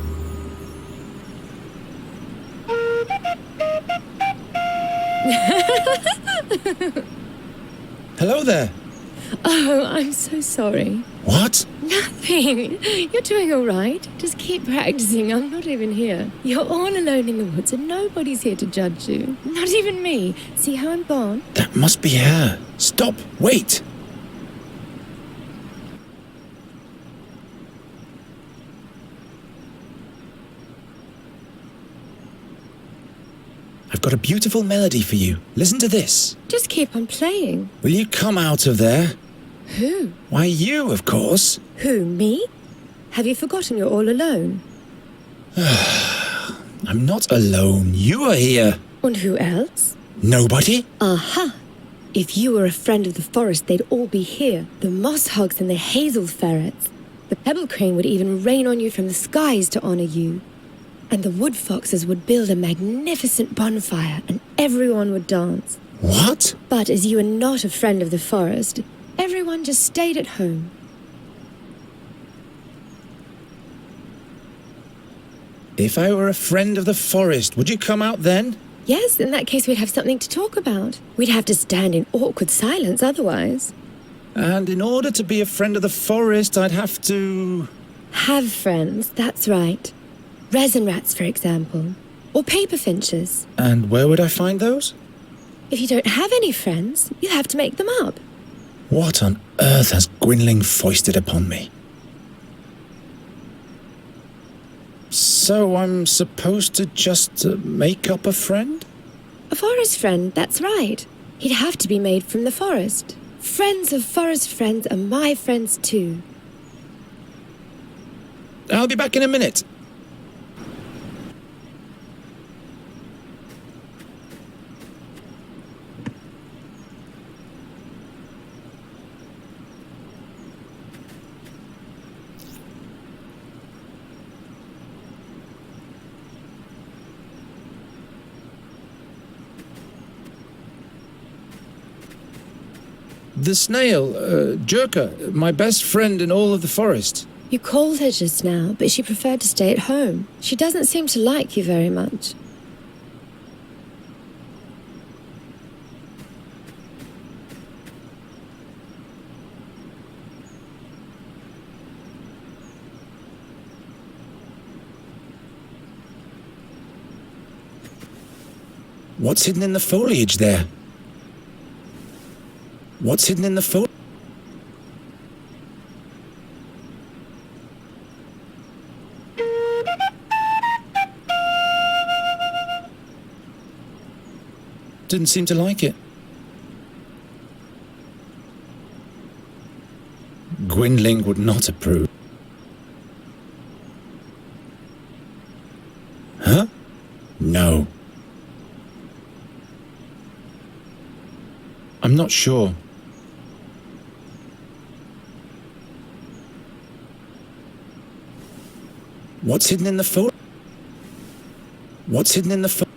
Hello there. Oh, I'm so sorry. What? Nothing. You're doing all right. Just keep practicing. I'm not even here. You're all alone in the woods and nobody's here to judge you. Not even me. See how I'm gone? That must be her. Stop. Wait. I've got a beautiful melody for you. Listen to this. Just keep on playing. Will you come out of there? Who? Why, you, of course. Who, me? Have you forgotten you're all alone? I'm not alone. You are here. And who else? Nobody? Aha! If you were a friend of the forest, they'd all be here. The moss hogs and the hazel ferrets. The pebble crane would even rain on you from the skies to honor you. And the wood foxes would build a magnificent bonfire and everyone would dance. What? But as you are not a friend of the forest, everyone just stayed at home. If I were a friend of the forest, would you come out then? Yes, in that case we'd have something to talk about. We'd have to stand in awkward silence otherwise. And in order to be a friend of the forest, I'd have to... Have friends, that's right. Resin rats, for example. Or paper finches. And where would I find those? If you don't have any friends, you'll have to make them up. What on earth has Gwynling foisted upon me? So I'm supposed to just make up a friend? A forest friend, that's right. He'd have to be made from the forest. Friends of forest friends are my friends too. I'll be back in a minute. The snail, Jerka, my best friend in all of the forest. You called her just now, but she preferred to stay at home. She doesn't seem to like you very much. What's hidden in the foliage there? What's hidden in the foliage? Didn't seem to like it. Gwynling would not approve. Huh? No. I'm not sure. What's hidden in the foliage? What's hidden in the foliage?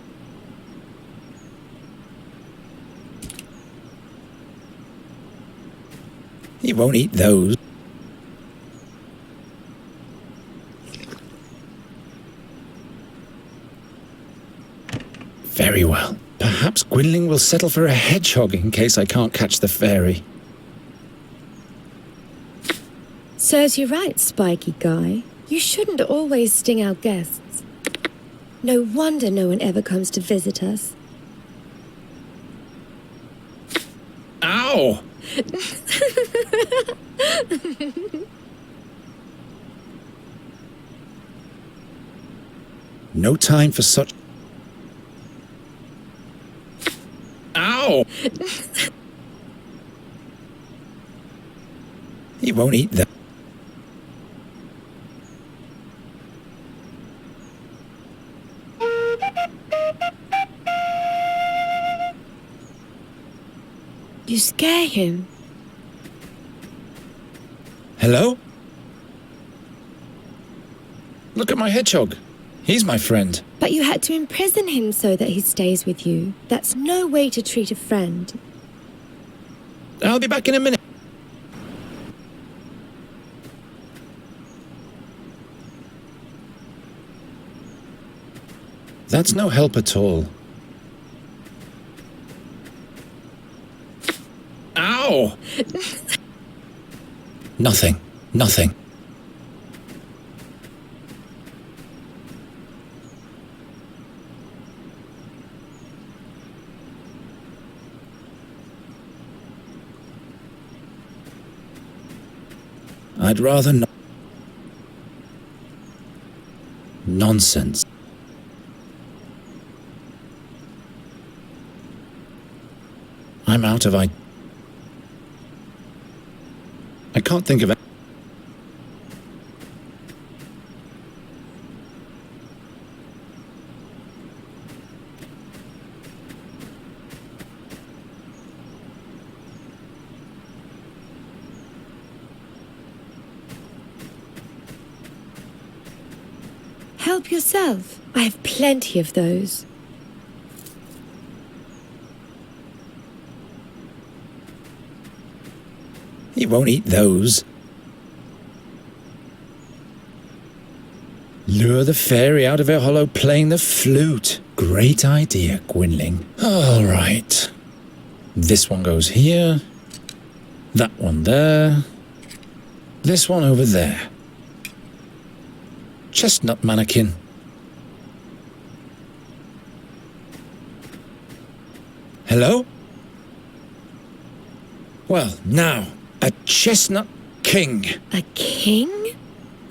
He won't eat those. Very well. Perhaps Gwynling will settle for a hedgehog in case I can't catch the fairy. Serves you right, spiky guy. You shouldn't always sting our guests. No wonder no one ever comes to visit us. Ow! No time for such... Ow! He won't eat that. You scare him. Hello? Look at my hedgehog. He's my friend. But you had to imprison him so that he stays with you. That's no way to treat a friend. I'll be back in a minute. That's no help at all. Ow! Nothing. Nothing. I'd rather not. Nonsense. I'm out of I can't think of it. Help yourself. I have plenty of those. He won't eat those. Lure the fairy out of her hollow playing the flute. Great idea, Gwynling. All right. This one goes here. That one there. This one over there. Chestnut mannequin. Hello? Well, now, a chestnut king. A king?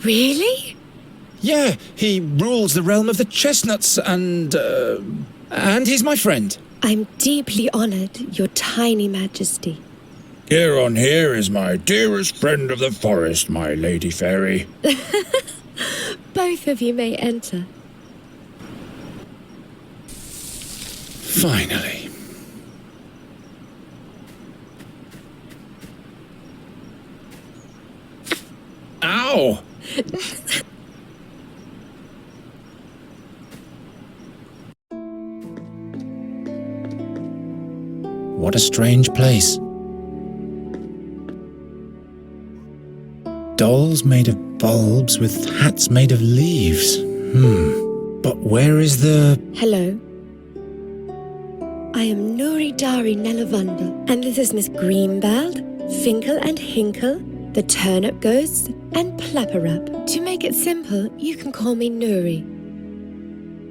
Really? Yeah, he rules the realm of the chestnuts and he's my friend. I'm deeply honored, your tiny majesty. Kiran here is my dearest friend of the forest, my lady fairy. Both of you may enter. Finally. Ow! What a strange place. Dolls made of bulbs with hats made of leaves. But where is the... Hello. I am Nuri Dari Nelavunda, and this is Miss Greenbald, Finkel and Hinkle, the Turnip Ghosts, and Plapperup. To make it simple, you can call me Nuri.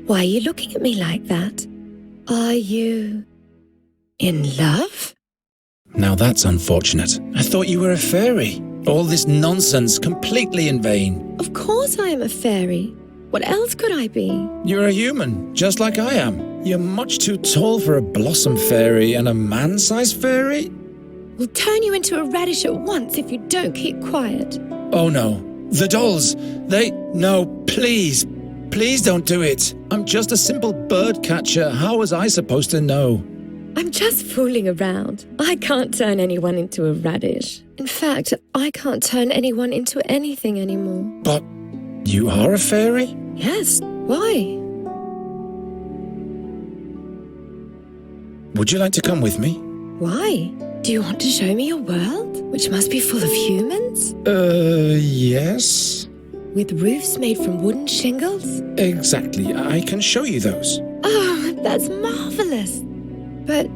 Why are you looking at me like that? Are you... in love? Now that's unfortunate. I thought you were a fairy. All this nonsense completely in vain. Of course I am a fairy. What else could I be? You're a human, just like I am. You're much too tall for a blossom fairy and a man-sized fairy. We'll turn you into a radish at once if you don't keep quiet. Oh no. The dolls. No, please. Please don't do it. I'm just a simple bird catcher. How was I supposed to know? I'm just fooling around. I can't turn anyone into a radish. In fact, I can't turn anyone into anything anymore. But you are a fairy? Yes. Why? Would you like to come with me? Why? Do you want to show me your world? Which must be full of humans? Yes. With roofs made from wooden shingles? Exactly. I can show you those. Oh, that's marvellous. But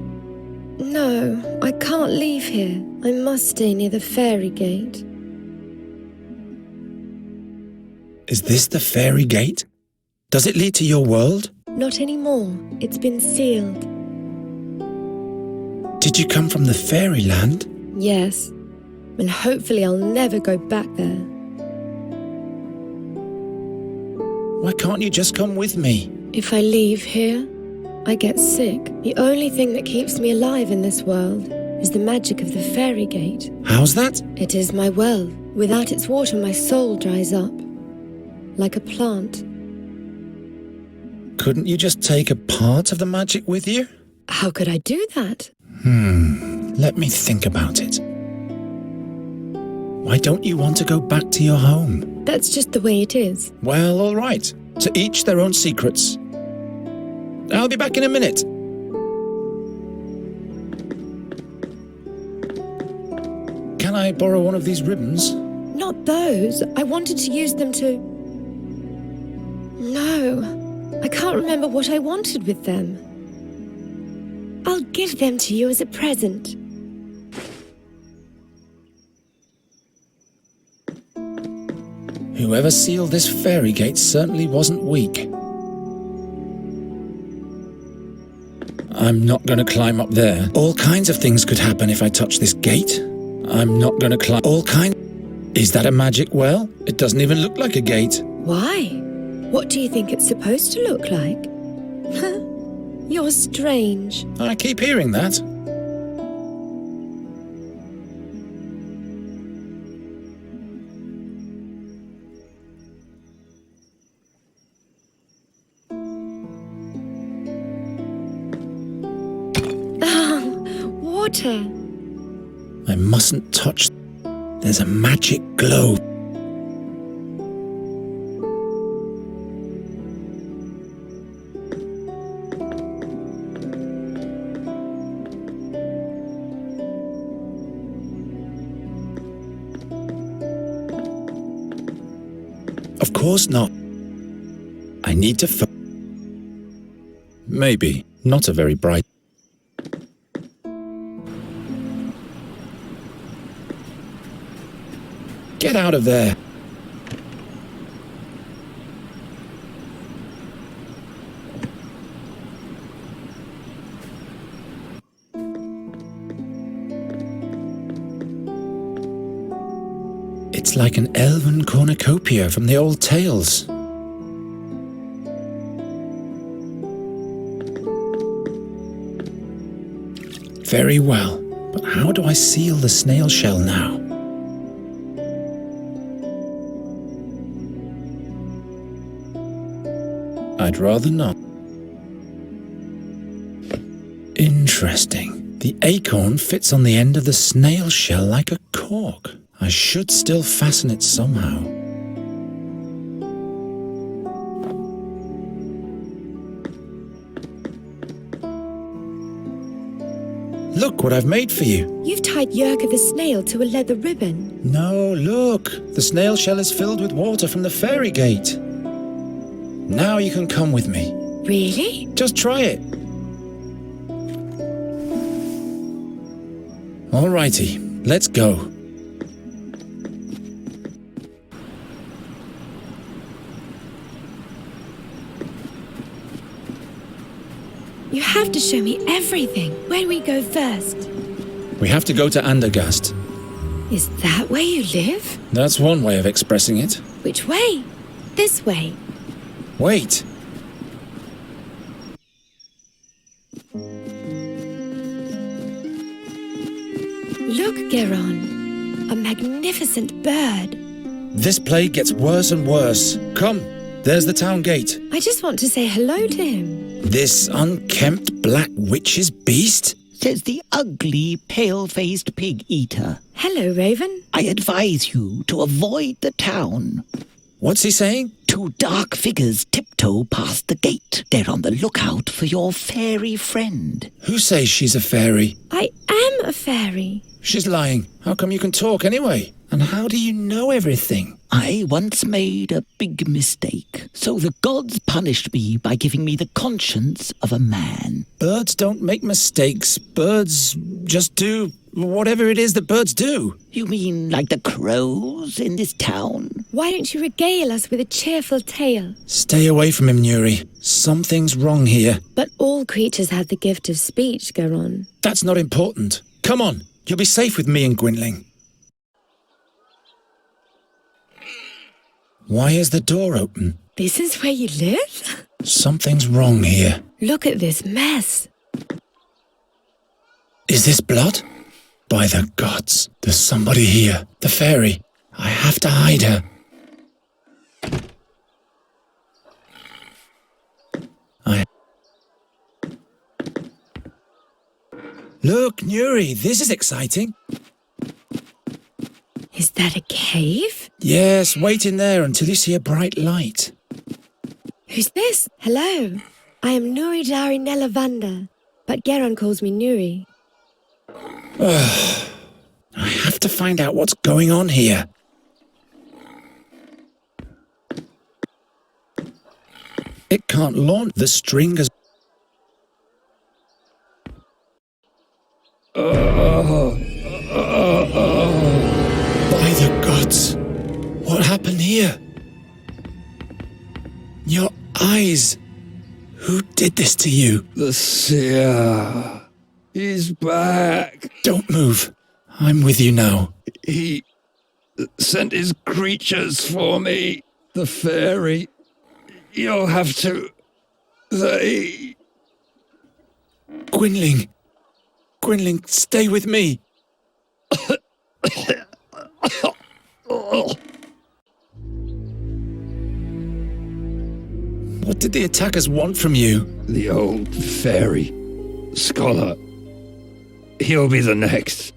no, I can't leave here. I must stay near the fairy gate. Is this the fairy gate? Does it lead to your world? Not anymore. It's been sealed. Did you come from the fairyland? Yes. And hopefully I'll never go back there. Why can't you just come with me? If I leave here, I get sick. The only thing that keeps me alive in this world is the magic of the fairy gate. How's that? It is my well. Without its water, my soul dries up. Like a plant. Couldn't you just take a part of the magic with you? How could I do that? Let me think about it. Why don't you want to go back to your home? That's just the way it is. Well, all right. To each their own secrets. I'll be back in a minute. Can I borrow one of these ribbons? Not those. I wanted to use them to... No, I can't remember what I wanted with them. I'll give them to you as a present. Whoever sealed this fairy gate certainly wasn't weak. I'm not going to climb up there. All kinds of things could happen if I touch this gate. I'm not going to climb... Is that a magic well? It doesn't even look like a gate. Why? What do you think it's supposed to look like? You're strange. I keep hearing that. Water. I mustn't touch... There's a magic glow. Of course not. I need to Maybe. Not a very bright... Get out of there! It's like an elven cornucopia from the old tales. Very well, but how do I seal the snail shell now? I'd rather not. Interesting. The acorn fits on the end of the snail shell like a cork. I should still fasten it somehow. Look what I've made for you. You've tied Yerka the snail to a leather ribbon. No, look. The snail shell is filled with water from the fairy gate. Now you can come with me. Really? Just try it. Alrighty, let's go. You have to show me everything. Where do we go first? We have to go to Andergast. Is that where you live? That's one way of expressing it. Which way? This way. Wait. Look, Geron. A magnificent bird. This plague gets worse and worse. Come, there's the town gate. I just want to say hello to him. This unkempt black witch's beast? Says the ugly, pale-faced pig-eater. Hello, Raven. I advise you to avoid the town. What's he saying? Two dark figures tiptoe past the gate. They're on the lookout for your fairy friend. Who says she's a fairy? I am a fairy. She's lying. How come you can talk anyway? And how do you know everything? I once made a big mistake, so the gods punished me by giving me the conscience of a man. Birds don't make mistakes. Birds just do whatever it is that birds do. You mean like the crows in this town? Why don't you regale us with a cheerful tale? Stay away from him, Nuri. Something's wrong here. But all creatures have the gift of speech, Garon. That's not important. Come on, you'll be safe with me and Gwynling. Why is the door open? This is where you live? Something's wrong here. Look at this mess. Is this blood? By the gods, there's somebody here. The fairy. I have to hide her. Look, Nuri, this is exciting. Is that a cave? Yes, wait in there until you see a bright light. Who's this? Hello. I am Nuri Dari Nelavanda, but Garon calls me Nuri. I have to find out what's going on here. It can't launch. The string has... By the gods! What happened here? Your eyes! Who did this to you? The seer. He's back. Don't move. I'm with you now. He sent his creatures for me. The fairy. You'll have to... They... Gwynling. Gwynling, stay with me. What did the attackers want from you? The old fairy. Scholar. He'll be the next.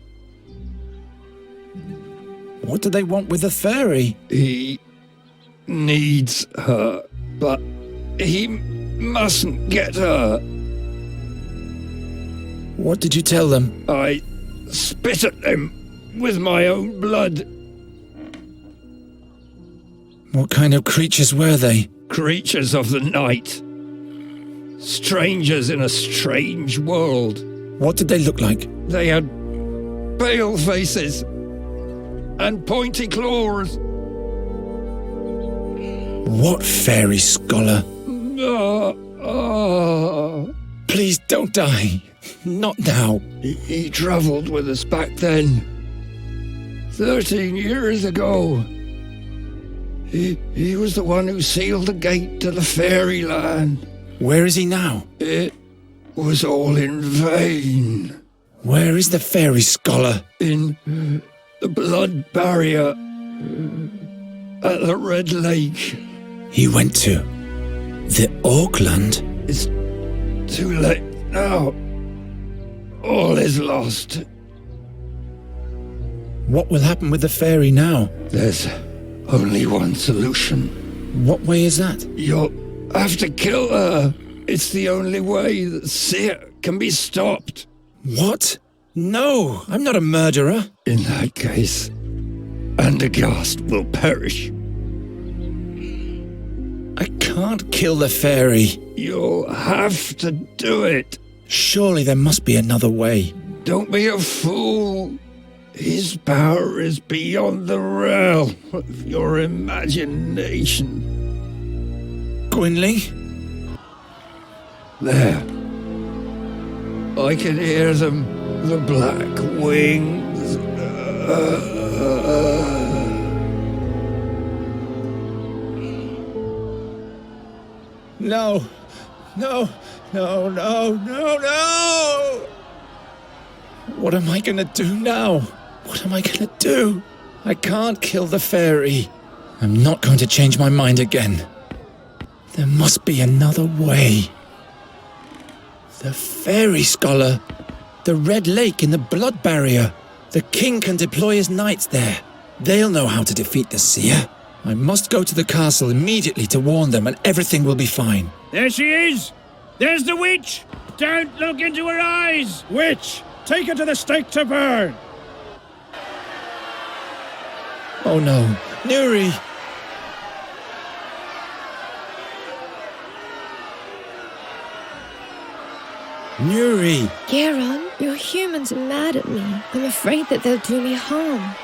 What do they want with the fairy? He needs her, but he mustn't get her. What did you tell them? I spit at them with my own blood. What kind of creatures were they? Creatures of the night. Strangers in a strange world. What did they look like? They had pale faces and pointy claws. What fairy, scholar? Please don't die. Not now. He travelled with us back then. 13 years ago. He was the one who sealed the gate to the fairyland. Where is he now? It was all in vain. Where is the fairy, scholar? In the blood barrier at the Red Lake. He went to the Auckland? It's too late now. All is lost. What will happen with the fairy now? There's only one solution. What way is that? You'll have to kill her. It's the only way that Seer can be stopped. What? No, I'm not a murderer. In that case, Andergast will perish. I can't kill the fairy. You'll have to do it. Surely there must be another way. Don't be a fool. His power is beyond the realm of your imagination. Gwynling? There. I can hear them, the black wings. No. No. No, no, no, no! What am I gonna do now? What am I gonna do? I can't kill the fairy. I'm not going to change my mind again. There must be another way. The fairy, scholar. The Red Lake in the blood barrier. The king can deploy his knights there. They'll know how to defeat the seer. I must go to the castle immediately to warn them, and everything will be fine. There she is! There's the witch! Don't look into her eyes! Witch! Take her to the stake to burn! Oh no, Nuri! Nuri! Kiran, your humans are mad at me. I'm afraid that they'll do me harm.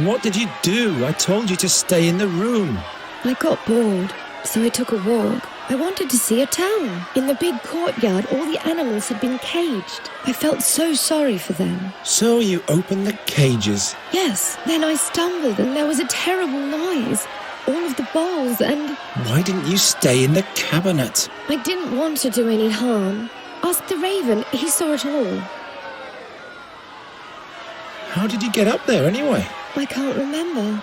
What did you do? I told you to stay in the room. I got bored, so I took a walk. I wanted to see a town. In the big courtyard, all the animals had been caged. I felt so sorry for them. So you opened the cages. Yes, then I stumbled and there was a terrible noise. All of the bowls and... Why didn't you stay in the cabinet? I didn't want to do any harm. Ask the raven, he saw it all. How did you get up there anyway? I can't remember.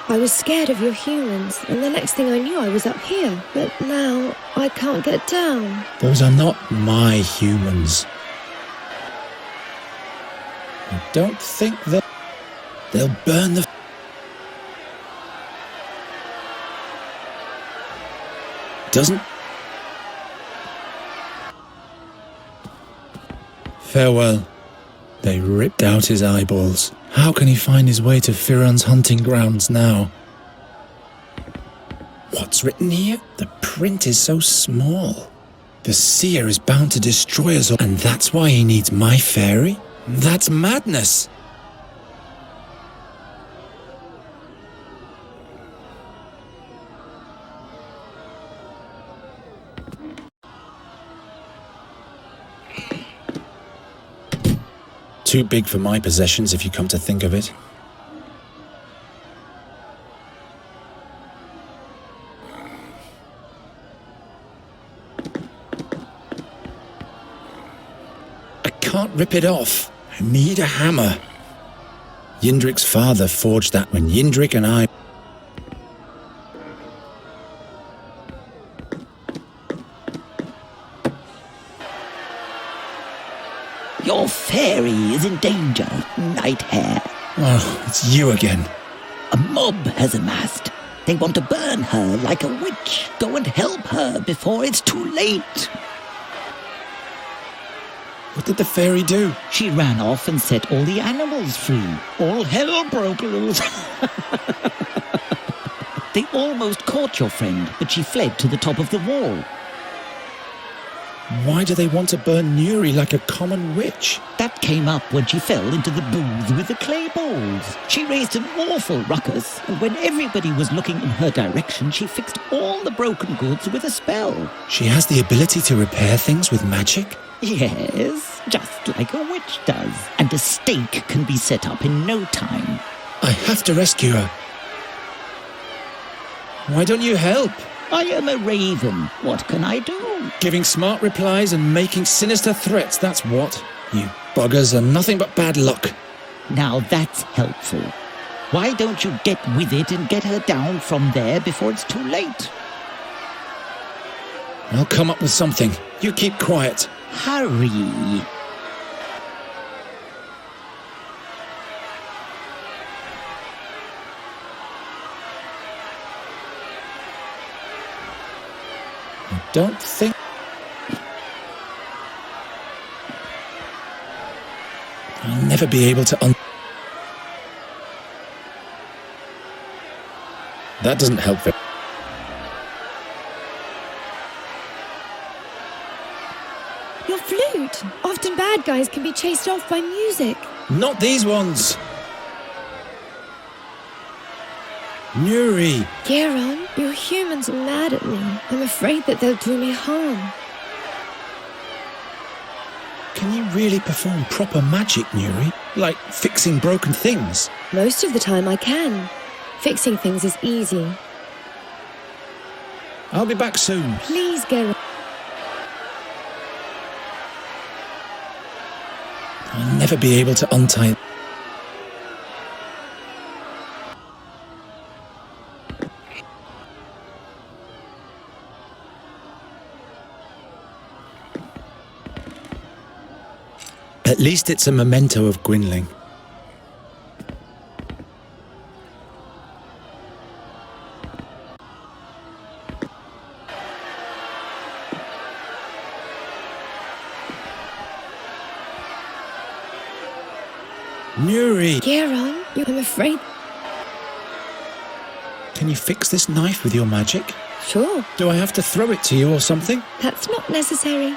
I was scared of your humans, and the next thing I knew I was up here. But now, I can't get down. Those are not my humans. I don't think that... They'll burn the... Doesn't... Farewell. They ripped out his eyeballs. How can he find his way to Firan's hunting grounds now? What's written here? The print is so small. The seer is bound to destroy us all, and that's why he needs my fairy? That's madness! Too big for my possessions, if you come to think of it. I can't rip it off. I need a hammer. Yindrik's father forged that when Yindrik and I... Your fairy is in danger, Night Hare. Oh, it's you again. A mob has amassed. They want to burn her like a witch. Go and help her before it's too late. What did the fairy do? She ran off and set all the animals free. All hell broke loose. They almost caught your friend, but she fled to the top of the wall. Why do they want to burn Nuri like a common witch? That came up when she fell into the booth with the clay bowls. She raised an awful ruckus, and when everybody was looking in her direction, she fixed all the broken goods with a spell. She has the ability to repair things with magic? Yes, just like a witch does. And a stake can be set up in no time. I have to rescue her. Why don't you help? I am a raven. What can I do? Giving smart replies and making sinister threats, that's what. You buggers are nothing but bad luck. Now that's helpful. Why don't you get with it and get her down from there before it's too late? I'll come up with something. You keep quiet. Hurry. I don't think... I'll never be able to That doesn't help very... Your flute! Often bad guys can be chased off by music. Not these ones! Nuri! Kiran, your humans are mad at me. I'm afraid that they'll do me harm. Can you really perform proper magic, Nuri? Like fixing broken things? Most of the time I can. Fixing things is easy. I'll be back soon. Please, Kiran. I'll never be able to untie... At least it's a memento of Gwynling. Nuri! Kiran, I'm afraid. Can you fix this knife with your magic? Sure, Do I have to throw it to you or something? that's not necessary.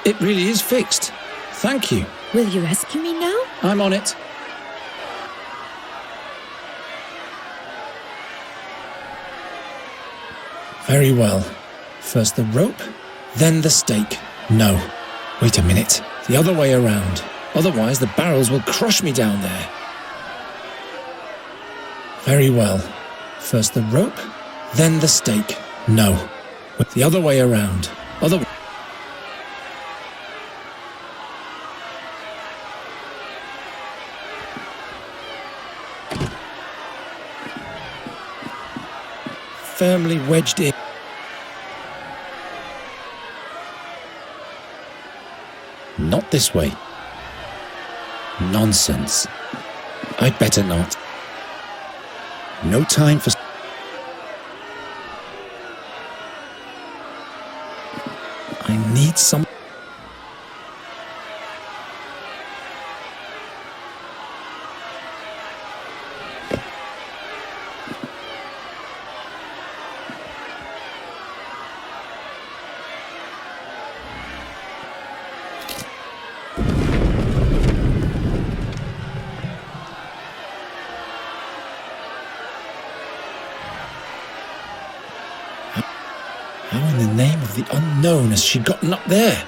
It really is fixed. Thank you. Will you rescue me now? I'm on it. Very well. First the rope, then the stake. No. Wait a minute. The other way around. Otherwise the barrels will crush me down there. Very well. First the rope, then the stake. No. The other way around. Firmly wedged in. Not this way. Nonsense. I'd better not. No time for... I need some... How in the name of the unknown has she gotten up there?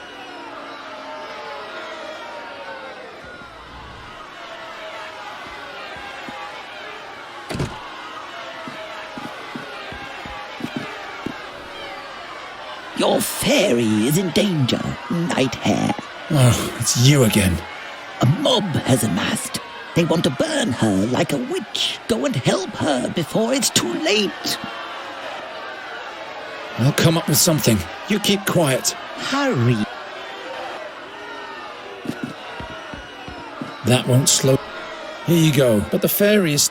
Your fairy is in danger, Night Hare. Oh, it's you again. A mob has amassed. They want to burn her like a witch. Go and help her before it's too late. I'll come up with something. You keep quiet. Hurry. That won't slow... Here you go. But the fairy is...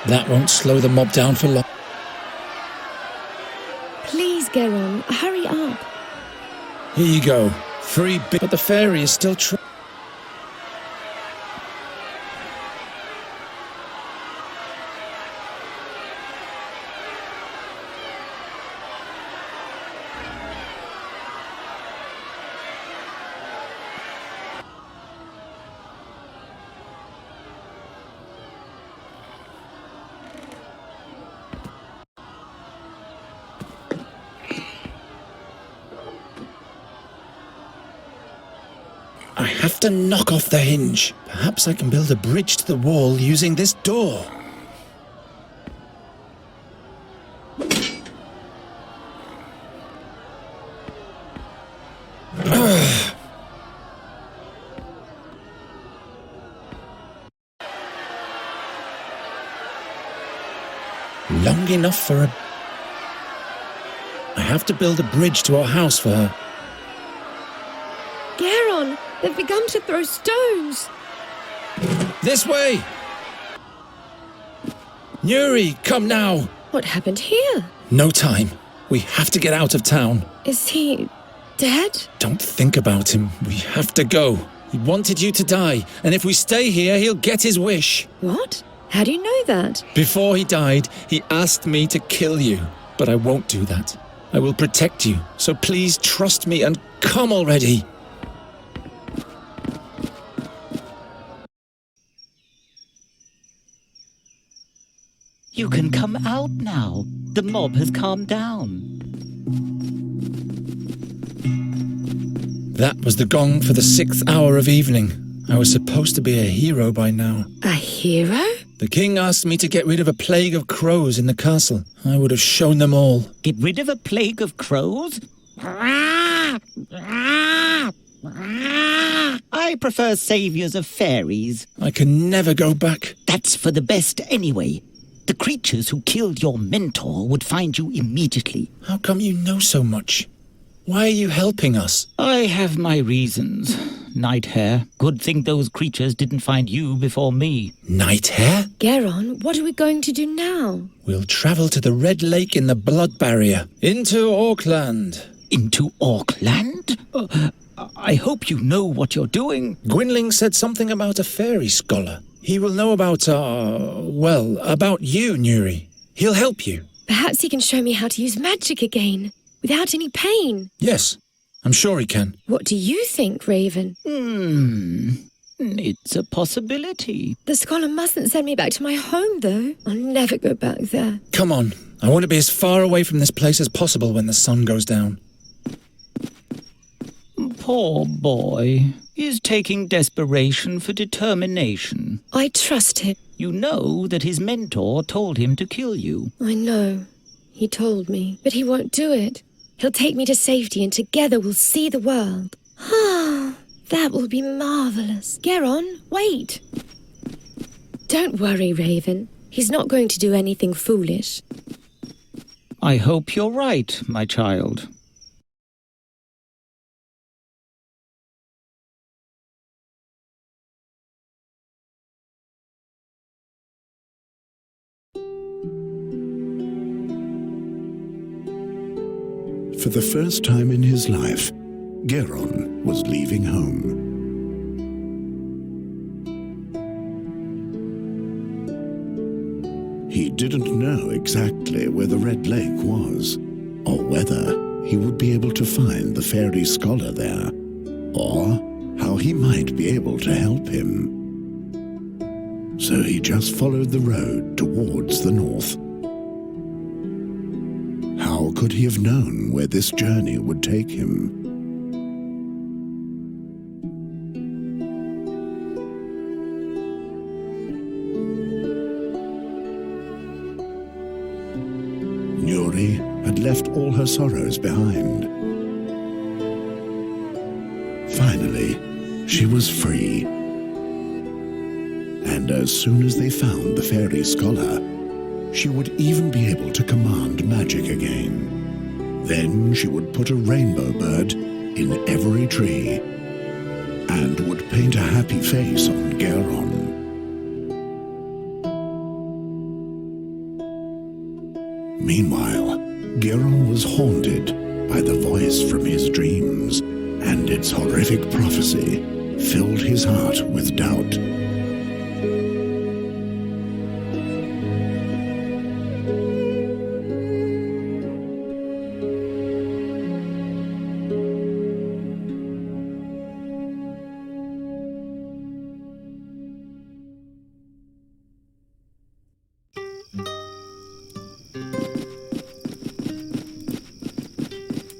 That won't slow the mob down for long. Please, Kiran, hurry up. Here you go. But the fairy is still trying... I have to knock off the hinge. Perhaps I can build a bridge to the wall using this door. Long enough for a... I have to build a bridge to our house for her. Kiran, they've begun to throw stones. This way! Nuri, come now! What happened here? No time. We have to get out of town. Is he dead? Don't think about him. We have to go. He wanted you to die, and if we stay here, he'll get his wish. What? How do you know that? Before he died, he asked me to kill you. But I won't do that. I will protect you. So please trust me and come already. You can come out now. The mob has calmed down. That was the gong for the 6th hour of evening. I was supposed to be a hero by now. A hero? The king asked me to get rid of a plague of crows in the castle. I would have shown them all. Get rid of a plague of crows? I prefer saviors of fairies. I can never go back. That's for the best anyway. The creatures who killed your mentor would find you immediately. How come you know so much? Why are you helping us? I have my reasons. Night Hare. Good thing those creatures didn't find you before me. Night Hare? Geron, what are we going to do now? We'll travel to the Red Lake in the Blood Barrier. Into Auckland. Into Auckland? I hope you know what you're doing. Gwynling said something about a fairy scholar. He will know about, about you, Nuri. He'll help you. Perhaps he can show me how to use magic again, without any pain. Yes, I'm sure he can. What do you think, Raven? It's a possibility. The scholar mustn't send me back to my home, though. I'll never go back there. Come on, I want to be as far away from this place as possible when the sun goes down. Poor boy. He's taking desperation for determination. I trust him. You know that his mentor told him to kill you. I know. He told me. But he won't do it. He'll take me to safety and together we'll see the world. Ah, that will be marvelous. Geron, wait. Don't worry, Raven. He's not going to do anything foolish. I hope you're right, my child. For the first time in his life, Geron was leaving home. He didn't know exactly where the Red Lake was, or whether he would be able to find the fairy scholar there, or how he might be able to help him. So he just followed the road towards the north. How could he have known where this journey would take him? Nuri had left all her sorrows behind. Finally, she was free. And as soon as they found the fairy scholar, she would even be able to command magic again. Then she would put a rainbow bird in every tree and would paint a happy face on Geron. Meanwhile, Geron was haunted by the voice from his dreams, and its horrific prophecy filled his heart with doubt.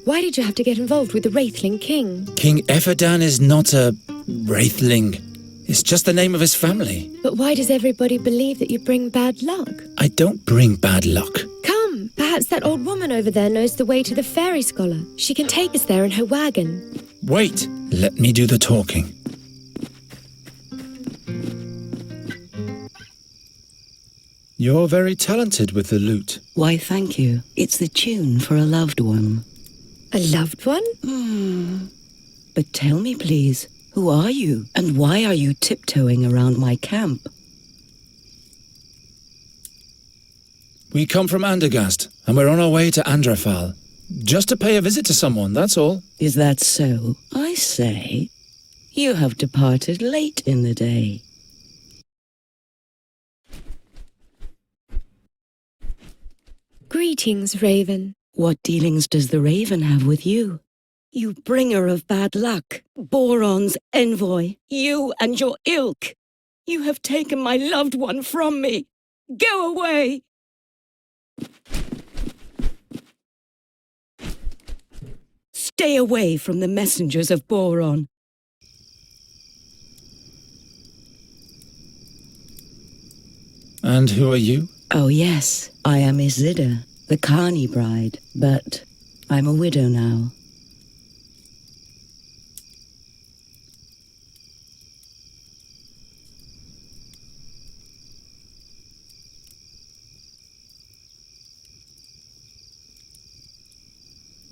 Why did you have to get involved with the Wraithling King? King Ephedan is not a Wraithling. It's just the name of his family. But why does everybody believe that you bring bad luck? I don't bring bad luck. Come, perhaps that old woman over there knows the way to the fairy scholar. She can take us there in her wagon. Wait, let me do the talking. You're very talented with the lute. Why, thank you. It's the tune for a loved one. A loved one? But tell me, please, who are you? And why are you tiptoeing around my camp? We come from Andergast, and we're on our way to Andrafal. Just to pay a visit to someone, that's all. Is that so? I say, you have departed late in the day. Greetings, Raven. What dealings does the Raven have with you? You bringer of bad luck, Boron's envoy, you and your ilk. You have taken my loved one from me. Go away! Stay away from the messengers of Boron. And who are you? Oh yes, I am Isidda, the Carney bride, but I'm a widow now.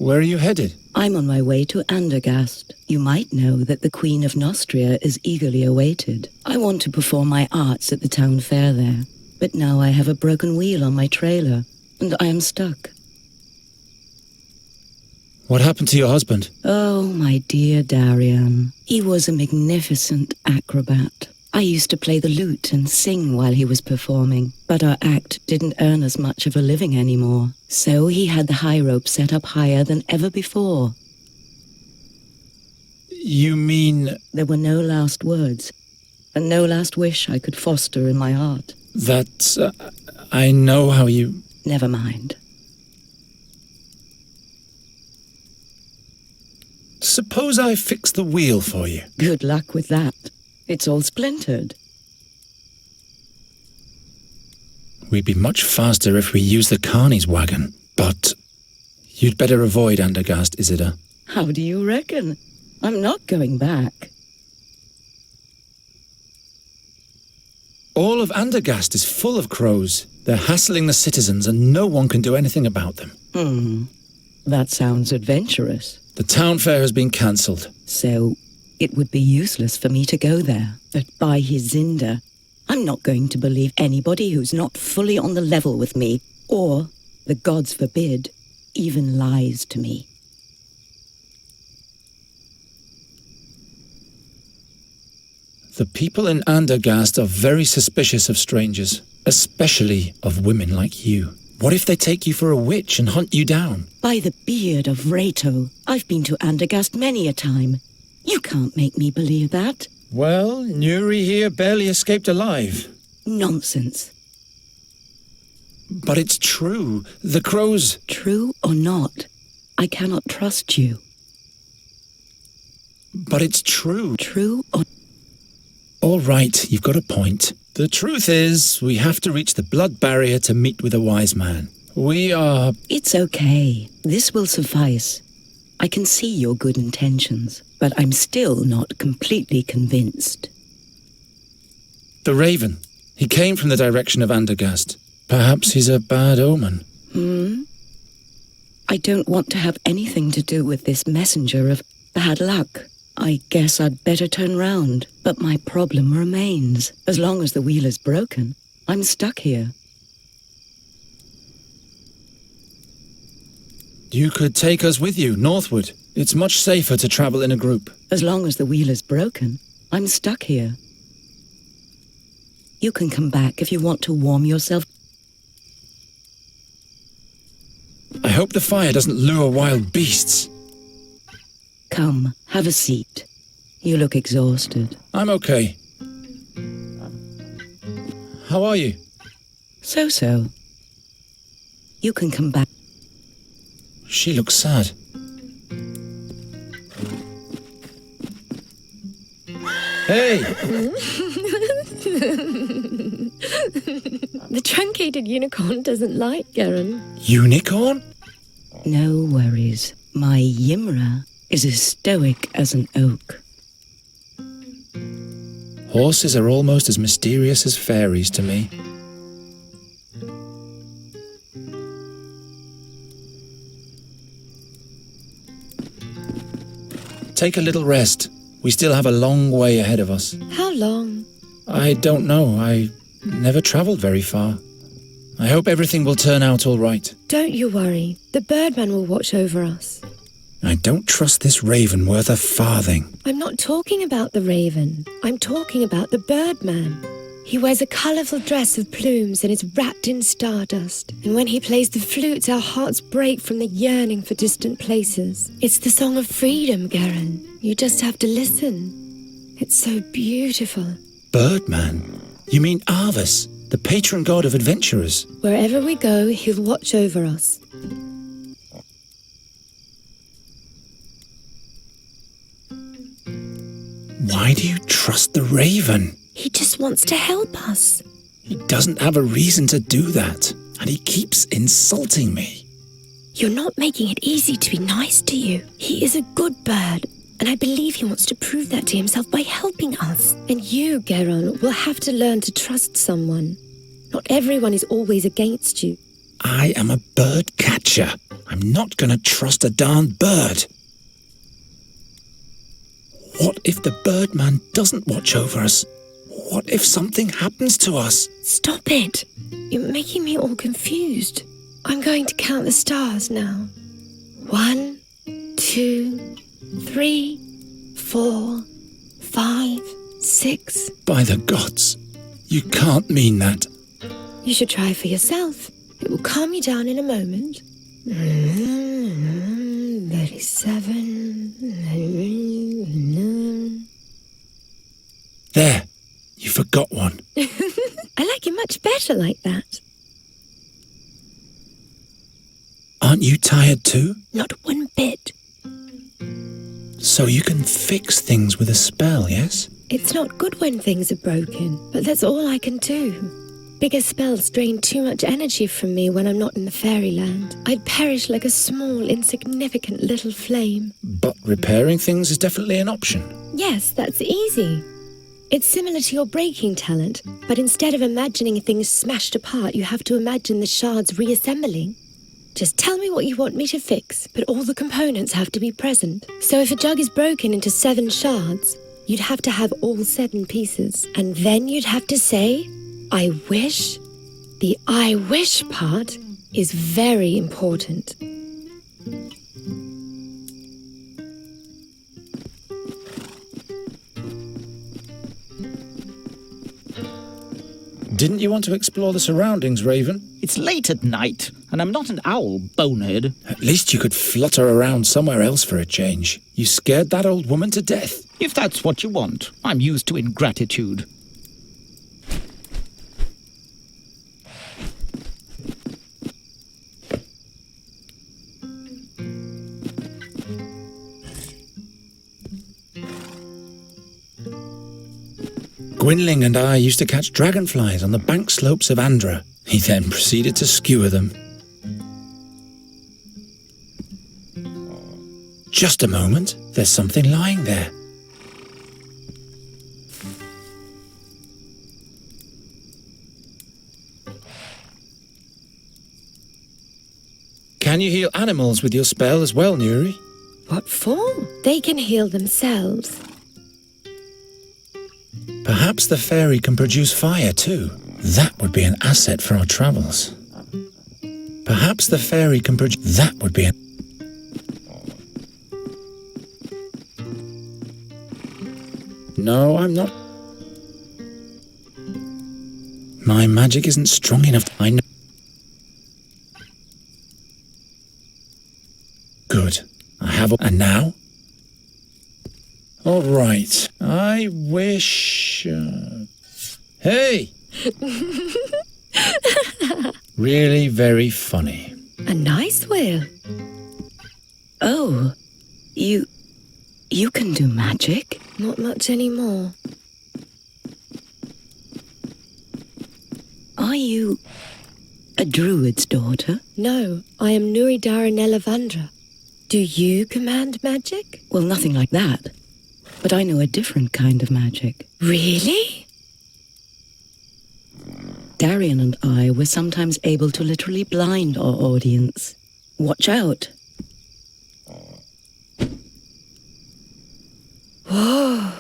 Where are you headed? I'm on my way to Andergast. You might know that the Queen of Nostria is eagerly awaited. I want to perform my arts at the town fair there, but now I have a broken wheel on my trailer, and I am stuck. What happened to your husband? Oh, my dear Darian. He was a magnificent acrobat. I used to play the lute and sing while he was performing, but our act didn't earn us much of a living anymore. So he had the high rope set up higher than ever before. You mean... There were no last words, and no last wish I could foster in my heart. That... I know how you... Never mind. Suppose I fix the wheel for you. Good luck with that. It's all splintered. We'd be much faster if we used the Carney's wagon. But you'd better avoid Andergast, Isidore. How do you reckon? I'm not going back. All of Andergast is full of crows. They're hassling the citizens and no one can do anything about them. That sounds adventurous. The town fair has been cancelled. So, it would be useless for me to go there. But by Hizinda, I'm not going to believe anybody who's not fully on the level with me, or, the gods forbid, even lies to me. The people in Andergast are very suspicious of strangers, especially of women like you. What if they take you for a witch and hunt you down? By the beard of Rato, I've been to Andergast many a time. You can't make me believe that. Well, Nuri here barely escaped alive. Nonsense. But it's true. The crows... True or not, I cannot trust you. But it's true. True or... All right, you've got a point. The truth is, we have to reach the blood barrier to meet with a wise man. We are... It's okay. This will suffice. I can see your good intentions, but I'm still not completely convinced. The Raven. He came from the direction of Andergast. Perhaps he's a bad omen. I don't want to have anything to do with this messenger of bad luck. I guess I'd better turn round, but my problem remains. As long as the wheel is broken, I'm stuck here. You could take us with you, northward. It's much safer to travel in a group. As long as the wheel is broken, I'm stuck here. You can come back if you want to warm yourself. I hope the fire doesn't lure wild beasts. Come, have a seat. You look exhausted. I'm okay. How are you? So. You can come back. She looks sad. Hey! The truncated unicorn doesn't like Kiran. Unicorn? No worries. My Yimra is as stoic as an oak. Horses are almost as mysterious as fairies to me. Take a little rest. We still have a long way ahead of us. How long? I don't know. I never travelled very far. I hope everything will turn out all right. Don't you worry. The Birdman will watch over us. I don't trust this raven worth a farthing. I'm not talking about the raven. I'm talking about the Birdman. He wears a colourful dress of plumes and is wrapped in stardust. And when he plays the flute, our hearts break from the yearning for distant places. It's the song of freedom, Kiran. You just have to listen. It's so beautiful. Birdman? You mean Arvis, the patron god of adventurers? Wherever we go, he'll watch over us. Why do you trust the raven? He just wants to help us. He doesn't have a reason to do that, and he keeps insulting me. You're not making it easy to be nice to you. He is a good bird, and I believe he wants to prove that to himself by helping us. And you, Kiran, will have to learn to trust someone. Not everyone is always against you. I am a bird catcher. I'm not going to trust a darned bird. What if the birdman doesn't watch over us? What if something happens to us? Stop it! You're making me all confused. I'm going to count the stars now. 1, 2, 3, 4, 5, 6. By the gods, you can't mean that. You should try for yourself. It will calm you down in a moment. 37. There, you forgot one. I like it much better like that. Aren't you tired too? Not one bit. So you can fix things with a spell, yes? It's not good when things are broken, but that's all I can do. Bigger spells drain too much energy from me when I'm not in the fairyland. I'd perish like a small, insignificant little flame. But repairing things is definitely an option. Yes, that's easy. It's similar to your breaking talent, but instead of imagining things smashed apart, you have to imagine the shards reassembling. Just tell me what you want me to fix, but all the components have to be present. So if a jug is broken into 7 shards, you'd have to have all 7 pieces. And then you'd have to say, I wish. The I wish part is very important. Didn't you want to explore the surroundings, Raven? It's late at night, and I'm not an owl, bonehead. At least you could flutter around somewhere else for a change. You scared that old woman to death. If that's what you want, I'm used to ingratitude. Gwynling and I used to catch dragonflies on the bank slopes of Andra. He then proceeded to skewer them. Just a moment, there's something lying there. Can you heal animals with your spell as well, Nuri? What for? They can heal themselves. Perhaps the fairy can produce fire too. That would be an asset for our travels. Perhaps the fairy can produce... That would be an... No, I'm not... My magic isn't strong enough. I know... Good. I have... And now? All right. I wish... Hey! Really very funny. A nice will. Oh, you can do magic? Not much anymore. Are you a druid's daughter? No, I am Nuri Daranellavandra. Do you command magic? Well, nothing like that. But I know a different kind of magic. Really? Darian and I were sometimes able to literally blind our audience. Watch out. Whoa,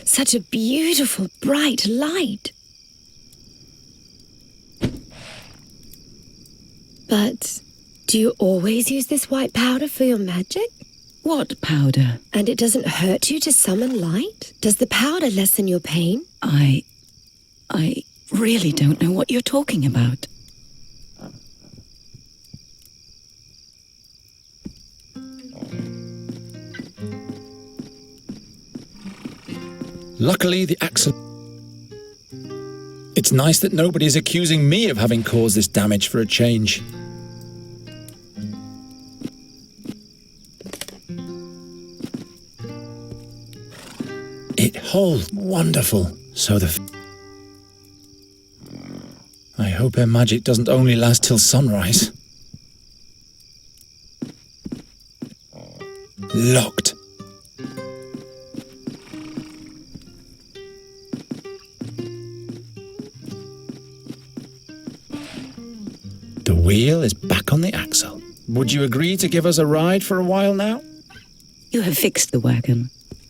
such a beautiful, bright light. But do you always use this white powder for your magic? What powder? And it doesn't hurt you to summon light? Does the powder lessen your pain? I really don't know what you're talking about. Luckily, the axle... It's nice that nobody's accusing me of having caused this damage for a change. It holds wonderful. So I hope her magic doesn't only last till sunrise. Locked. The wheel is back on the axle. Would you agree to give us a ride for a while now? You have fixed the wagon,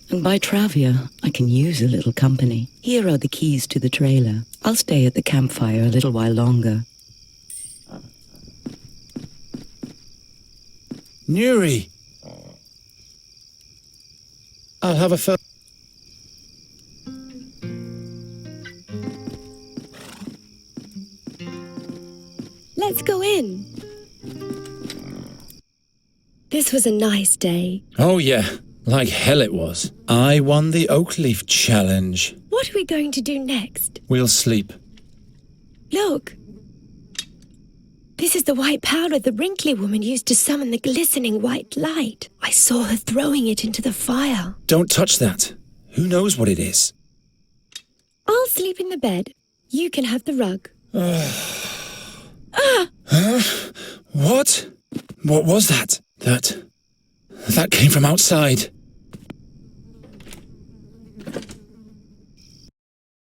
and by Travia, I can use a little company. Here are the keys to the trailer. I'll stay at the campfire a little while longer. Nuri! I'll have a Let's go in. This was a nice day. Oh yeah, like hell it was. I won the Oakleaf Challenge. What are we going to do next? We'll sleep. Look. This is the white powder the wrinkly woman used to summon the glistening white light. I saw her throwing it into the fire. Don't touch that. Who knows what it is? I'll sleep in the bed. You can have the rug. Huh? What? What was that? That came from outside.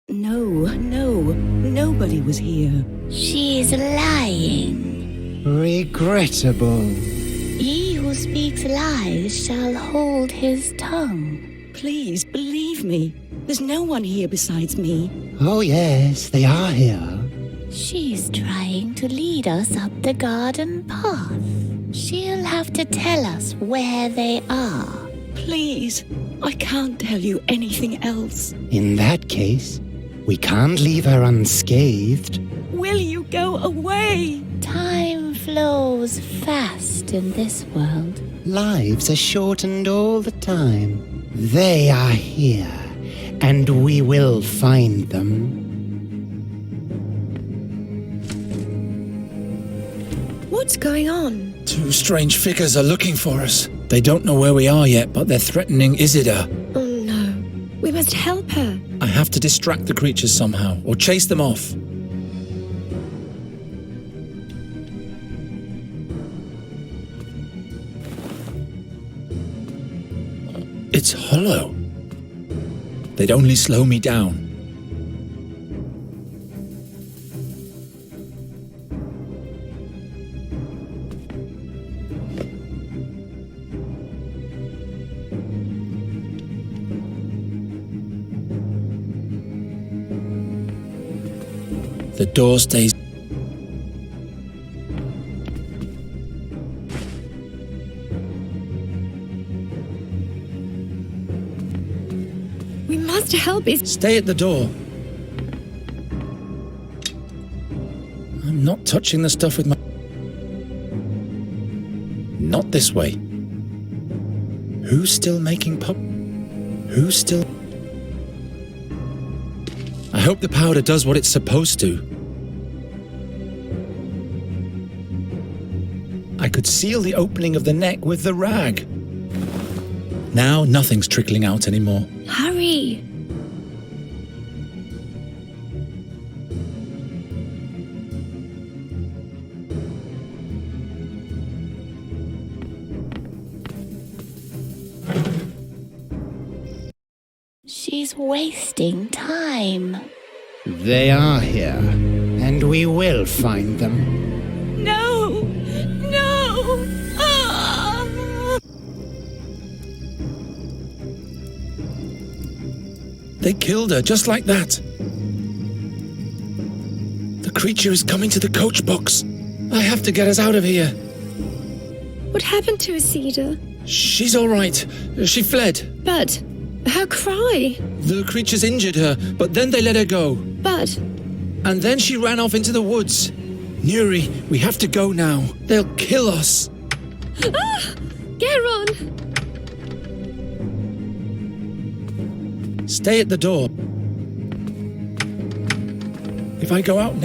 No, nobody was here. She's lying. Regrettable. He who speaks lies shall hold his tongue. Please, believe me. There's no one here besides me. Oh yes, they are here. She's trying to lead us up the garden path. She'll have to tell us where they are. Please, I can't tell you anything else. In that case, we can't leave her unscathed. Will you go away? Time flows fast in this world. Lives are shortened all the time. They are here, and we will find them. What's going on? Two strange figures are looking for us. They don't know where we are yet, but they're threatening Isidore. Oh no. We must help her. I have to distract the creatures somehow, or chase them off. It's hollow. They'd only slow me down. The door stays. We must help it. Stay at the door. I'm not touching the stuff with my... Not this way. Who's still making pop? Who's still... I hope the powder does what it's supposed to. I could seal the opening of the neck with the rag. Now nothing's trickling out anymore. Hurry. She's wasting time. They are here, and we will find them. No! No! Ah! They killed her just like that. The creature is coming to the coach box. I have to get us out of here. What happened to Isidore? She's all right. She fled. But her cry. The creatures injured her, but then they let her go. But... And then she ran off into the woods. Nuri, we have to go now. They'll kill us. Ah! Garon! Stay at the door. If I go out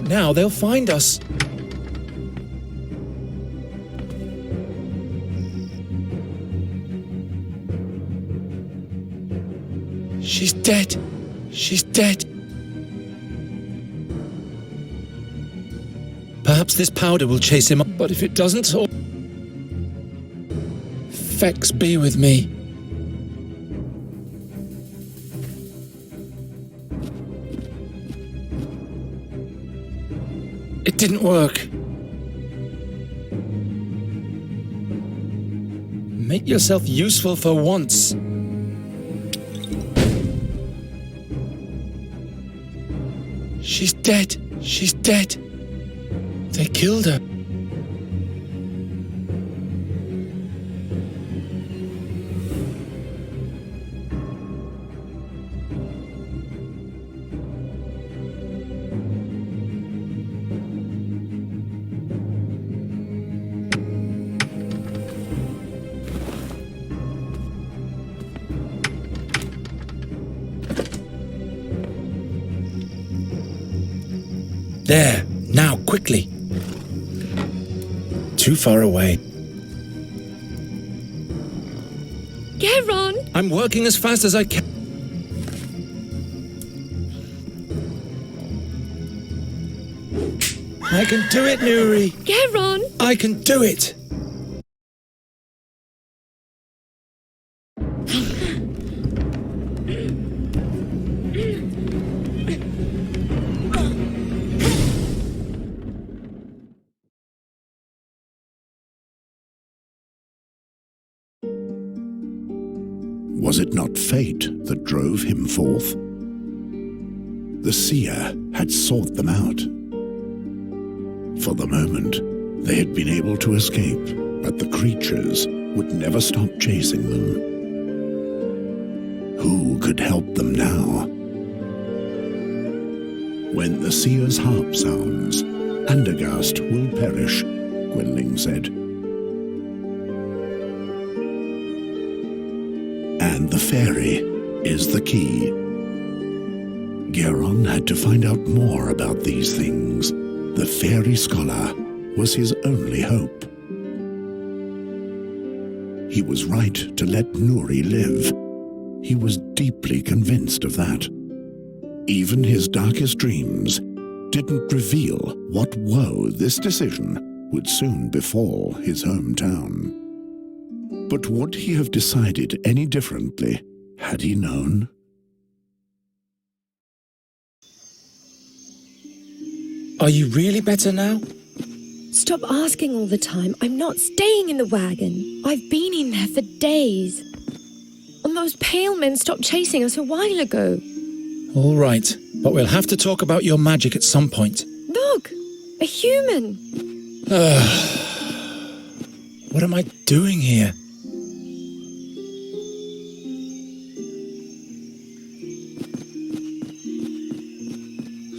now, they'll find us. She's dead. She's dead. Perhaps this powder will chase him up, but if it doesn't, Fex be with me. It didn't work. Make yourself useful for once. She's dead. She's dead. They killed her. There, now, quickly. Too far away. Kiran! I'm working as fast as I can. I can do it, Nuri. Kiran! I can do it. Was it not fate that drove him forth? The seer had sought them out. For the moment, they had been able to escape, but the creatures would never stop chasing them. Who could help them now? When the seer's harp sounds, Andergast will perish, Gwendling said. And the fairy is the key. Geron had to find out more about these things. The fairy scholar was his only hope. He was right to let Nuri live. He was deeply convinced of that. Even his darkest dreams didn't reveal what woe this decision would soon befall his hometown. But would he have decided any differently had he known? Are you really better now? Stop asking all the time. I'm not staying in the wagon. I've been in there for days. And those pale men stopped chasing us a while ago. All right, but we'll have to talk about your magic at some point. Look, a human. What am I doing here?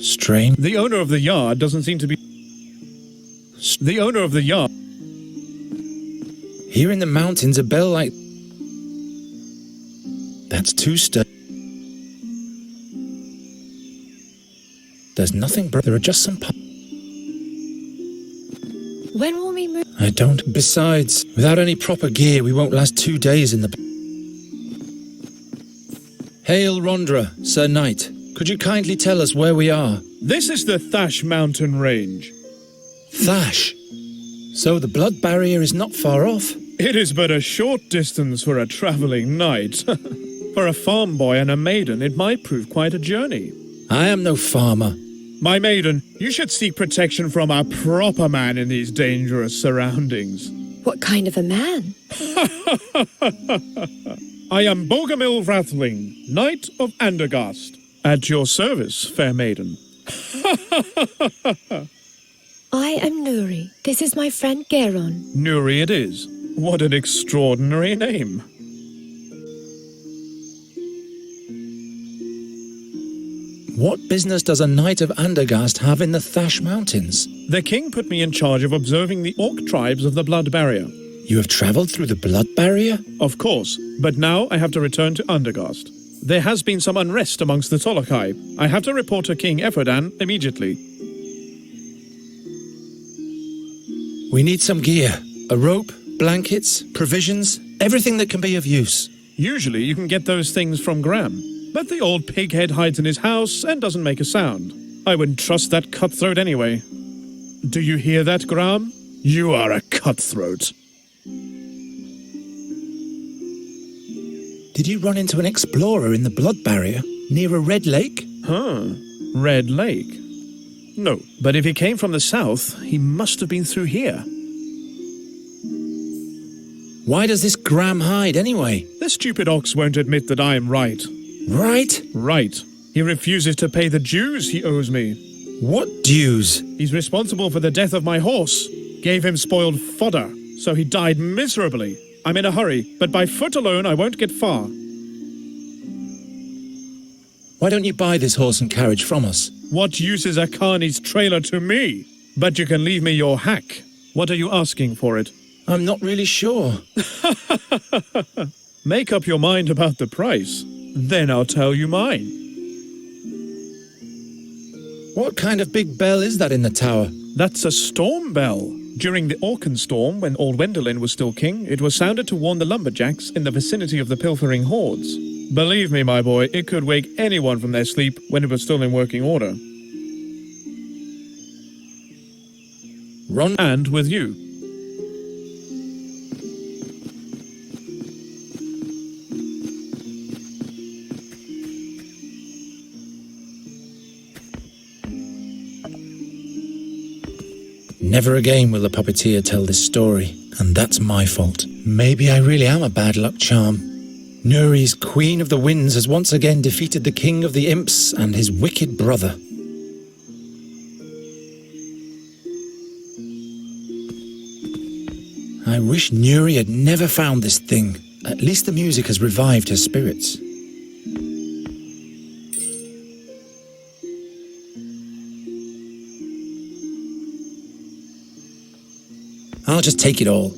Strange. The owner of the yard doesn't seem to be... The owner of the yard... Here in the mountains, a bell like... That's too stern. There's nothing, but there are just some... When will we move? I don't. Besides, without any proper gear, we won't last 2 days in the... Hail, Rondra, Sir Knight. Could you kindly tell us where we are? This is the Thash mountain range. Thash? So the blood barrier is not far off? It is but a short distance for a travelling knight. For a farm boy and a maiden, it might prove quite a journey. I am no farmer. My maiden, you should seek protection from a proper man in these dangerous surroundings. What kind of a man? I am Bogomil Rathling, Knight of Andergast. At your service, fair maiden. I am Nuri. This is my friend Geron. Nuri it is. What an extraordinary name. What business does a knight of Andergast have in the Thash Mountains? The king put me in charge of observing the orc tribes of the Blood Barrier. You have travelled through the Blood Barrier? Of course, but now I have to return to Andergast. There has been some unrest amongst the Tolokai. I have to report to King Ephradan immediately. We need some gear. A rope, blankets, provisions, everything that can be of use. Usually you can get those things from Graham, but the old pighead hides in his house and doesn't make a sound. I wouldn't trust that cutthroat anyway. Do you hear that, Graham? You are a cutthroat. Did you run into an explorer in the Blood Barrier, near a red lake? Huh. Red Lake? No, but if he came from the south, he must have been through here. Why does this Graham hide anyway? The stupid ox won't admit that I am right. Right? Right. He refuses to pay the dues he owes me. What dues? He's responsible for the death of my horse. Gave him spoiled fodder, so he died miserably. I'm in a hurry, but by foot alone I won't get far. Why don't you buy this horse and carriage from us? What use is a carney's trailer to me? But you can leave me your hack. What are you asking for it? I'm not really sure. Make up your mind about the price. Then I'll tell you mine. What kind of big bell is that in the tower? That's a storm bell. During the Orcan storm, when old Wendelin was still king, it was sounded to warn the lumberjacks in the vicinity of the pilfering hordes. Believe me, my boy, it could wake anyone from their sleep when it was still in working order. Ron and with you. Never again will the puppeteer tell this story, and that's my fault. Maybe I really am a bad luck charm. Nuri's Queen of the Winds has once again defeated the King of the Imps and his wicked brother. I wish Nuri had never found this thing. At least the music has revived her spirits. I'll just take it all.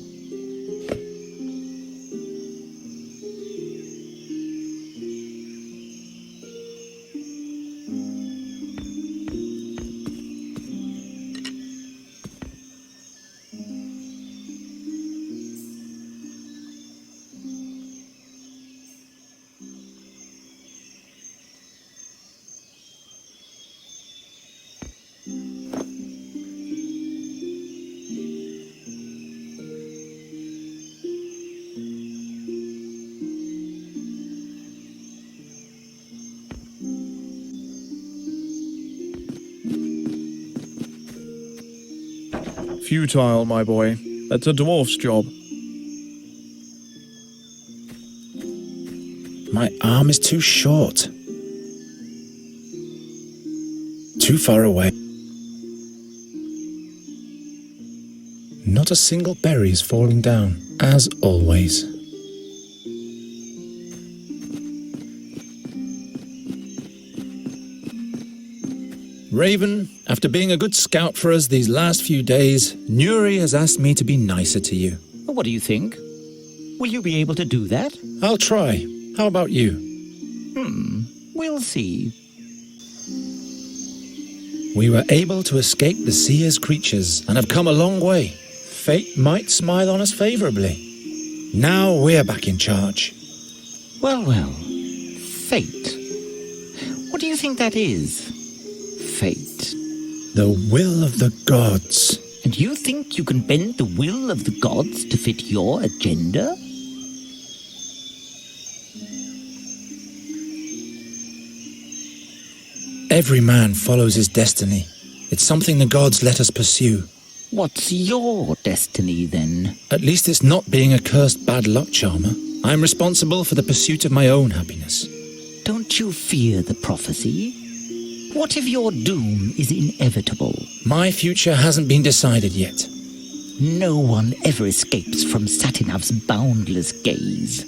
Futile, my boy. That's a dwarf's job. My arm is too short. Too far away. Not a single berry is falling down, as always. Raven, after being a good scout for us these last few days, Nuri has asked me to be nicer to you. What do you think? Will you be able to do that? I'll try. How about you? We'll see. We were able to escape the Seer's creatures and have come a long way. Fate might smile on us favorably. Now we're back in charge. Well, fate. What do you think that is? Fate. The will of the gods. And you think you can bend the will of the gods to fit your agenda? Every man follows his destiny. It's something the gods let us pursue. What's your destiny, then? At least it's not being a cursed bad luck charmer. I'm responsible for the pursuit of my own happiness. Don't you fear the prophecy? What if your doom is inevitable? My future hasn't been decided yet. No one ever escapes from Satinav's boundless gaze.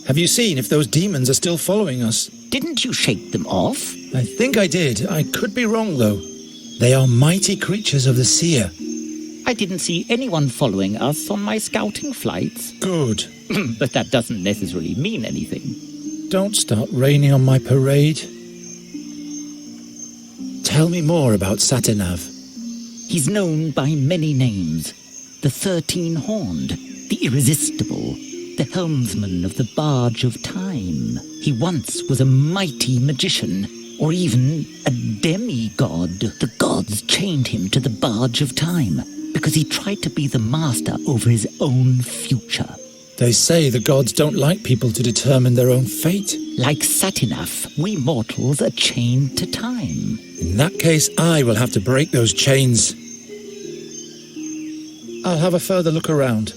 Have you seen if those demons are still following us? Didn't you shake them off? I think I did. I could be wrong, though. They are mighty creatures of the Seer. I didn't see anyone following us on my scouting flights. Good. But that doesn't necessarily mean anything. Don't start raining on my parade. Tell me more about Satinav. He's known by many names. The 13-Horned, the Irresistible, the helmsman of the Barge of Time. He once was a mighty magician, or even a demigod. The gods chained him to the Barge of Time because he tried to be the master over his own future. They say the gods don't like people to determine their own fate. Like Satinav, we mortals are chained to time. In that case, I will have to break those chains. I'll have a further look around.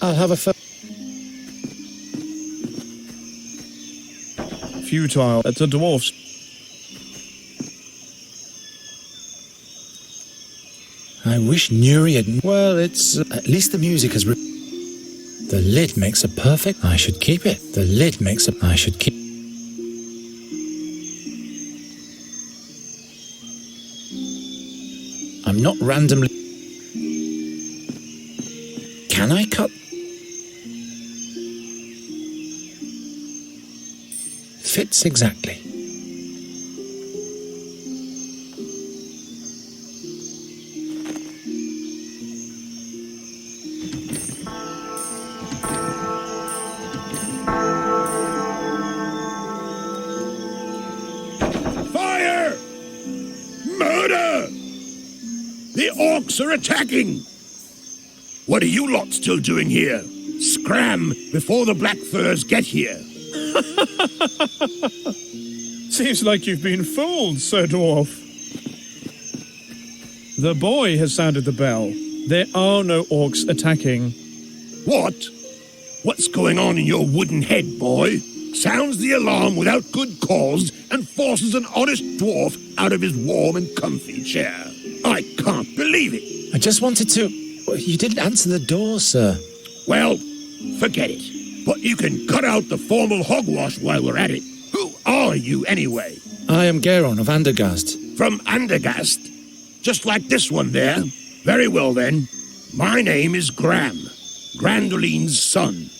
I'll have a futile at the dwarfs. I wish Nuri had... Well, it's... at least the music has... The lid makes a perfect... I should keep it. The lid makes a... I should keep... I'm not randomly... Can I cut... Fits exactly. Fire! Murder! The orcs are attacking! What are you lot still doing here? Scram before the Black Furs get here. Seems like you've been fooled, Sir Dwarf. The boy has sounded the bell. There are no orcs attacking. What? What's going on in your wooden head, boy? Sounds the alarm without good cause and forces an honest dwarf out of his warm and comfy chair. I can't believe it. I just wanted to... You didn't answer the door, sir. Well, forget it. But you can cut out the formal hogwash while we're at it. Who are you, anyway? I am Geron of Andergast. From Andergast? Just like this one there? Very well, then. My name is Gram, Grandoline's son.